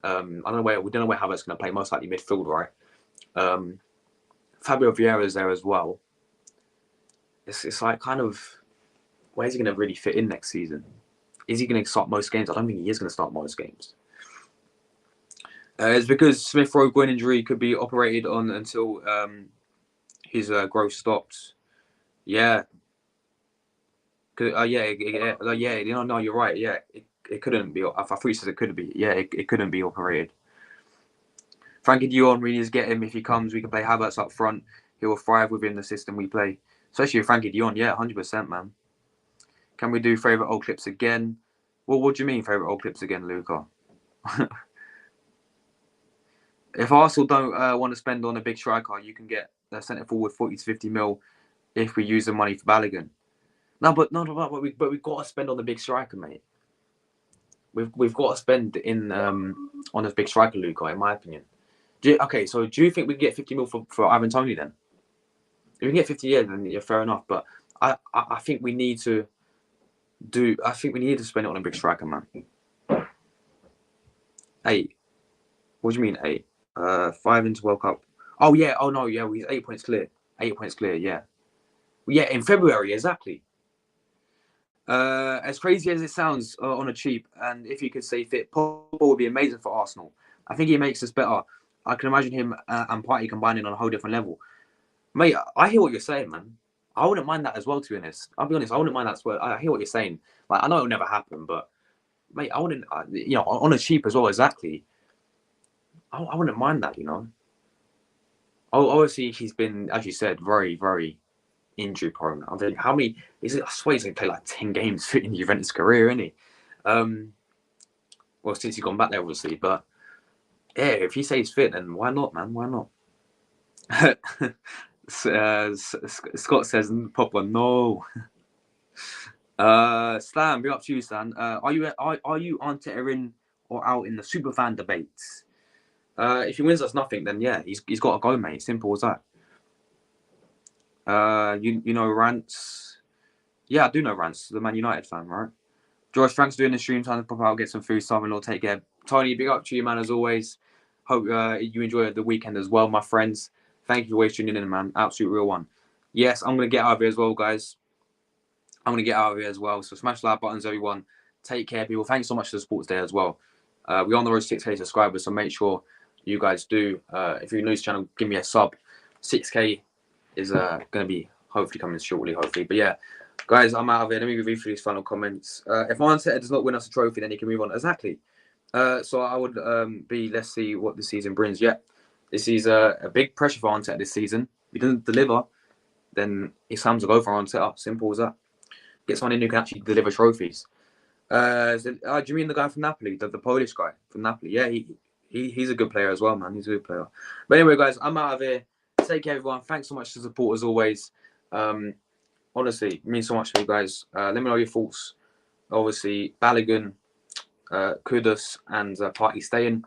We don't know where Havertz is going to play. Most likely midfield, right? Fabio Vieira is there as well. it's like kind of, where's he going to really fit in next season? Is he going to start most games? I don't think he is going to start most games. It's because Smith Rowe groin injury could be operated on until his growth stops. Yeah. No, you're right. Yeah, it couldn't be. I thought you said it could be. Yeah, it couldn't be operated. Frankie de Jong, we need to get him. If he comes, we can play Havertz up front. He will thrive within the system we play. Especially with Frankie de Jong. Yeah, 100%, man. Can we do favourite old clips again? Well, what do you mean favourite old clips again, Luca? If Arsenal don't want to spend on a big striker, you can get the centre forward 40 to 50 mil if we use the money for Balogun. But we've got to spend on the big striker, mate. We've got to spend in on a big striker, Luca, in my opinion. So do you think we can get 50 mil for Ivan Toney then? If we can get 50, yeah, then yeah, fair enough. But I think we need to spend it on a big striker, man. 8. What do you mean 8? 5 into World Cup. Oh yeah. Oh no. Yeah, he's 8 points clear. 8 points clear. Yeah. Yeah, in February, exactly. As crazy as it sounds on a cheap, and if he could stay fit, Pogba would be amazing for Arsenal. I think he makes us better. I can imagine him and Partey combining on a whole different level. Mate, I hear what you're saying, man. I wouldn't mind that as well, to be honest. I'll be honest, I wouldn't mind that as well. I hear what you're saying. Like, I know it'll never happen, but, mate, I wouldn't, on a cheap as well, exactly. I wouldn't mind that, Obviously, he's been, as you said, very, very injury prone. I think how many is it? I swear he's only played like 10 games in Juventus' career, isn't he? Well, since he's gone back there, obviously. But yeah, if he stays fit, then why not, man? Why not? Scott says, "Papa, no." Slam, be up to you, Stan. Are you Arteta in or out in the superfan debates? If he wins us nothing, then yeah, he's got to go, mate. Simple as that. You know Rants? Yeah, I do know Rants, the Man United fan, right? George, thanks for doing the stream. Time to pop out, get some food. Son-in-law, take care. Tony, big up to you, man, as always. Hope you enjoy the weekend as well, my friends. Thank you for always tuning in, man. Absolute real one. Yes, I'm going to get out of here as well, guys. I'm going to get out of here as well. So smash the like buttons, everyone. Take care, people. Thanks so much for the support today as well. We're on the road to 6K subscribers, so make sure you guys do. If you're new to the channel, give me a sub. 6K is going to be hopefully coming shortly, hopefully. But yeah, guys, I'm out of here. Let me read through these final comments. If Arteta does not win us a trophy, then he can move on. Exactly. So I would let's see what the season brings. Yeah, this is a big pressure for Arteta this season. If he doesn't deliver, then it's time to go for Arteta. Simple as that. Get someone in who can actually deliver trophies. Do you mean the guy from Napoli, the Polish guy from Napoli? Yeah, he's a good player as well, man. He's a good player. But anyway, guys, I'm out of here. Take care, everyone. Thanks so much for the support as always. Honestly, it means so much to you guys. Let me know your thoughts. Obviously, Balogun, Kudas, and Partey staying.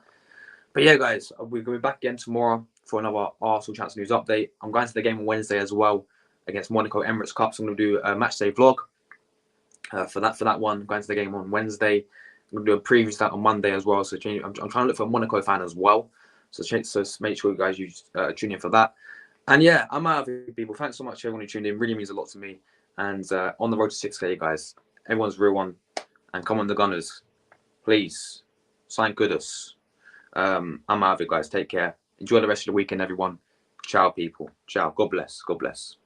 But yeah, guys, we're going to be back again tomorrow for another Arsenal Chance News update. I'm going to the game on Wednesday as well against Monaco Emirates Cup. So I'm going to do a match day vlog for that one. I'm going to the game on Wednesday. I'm going to do a preview to that on Monday as well. So I'm trying to look for a Monaco fan as well. So make sure you guys tune in for that. And yeah, I'm out of here, people. Thanks so much everyone who tuned in. Really means a lot to me. And on the road to 6K, guys. Everyone's real one. And come on, the Gunners. Please, sign Kudas. I'm out of it, guys. Take care. Enjoy the rest of the weekend, everyone. Ciao, people. Ciao. God bless. God bless.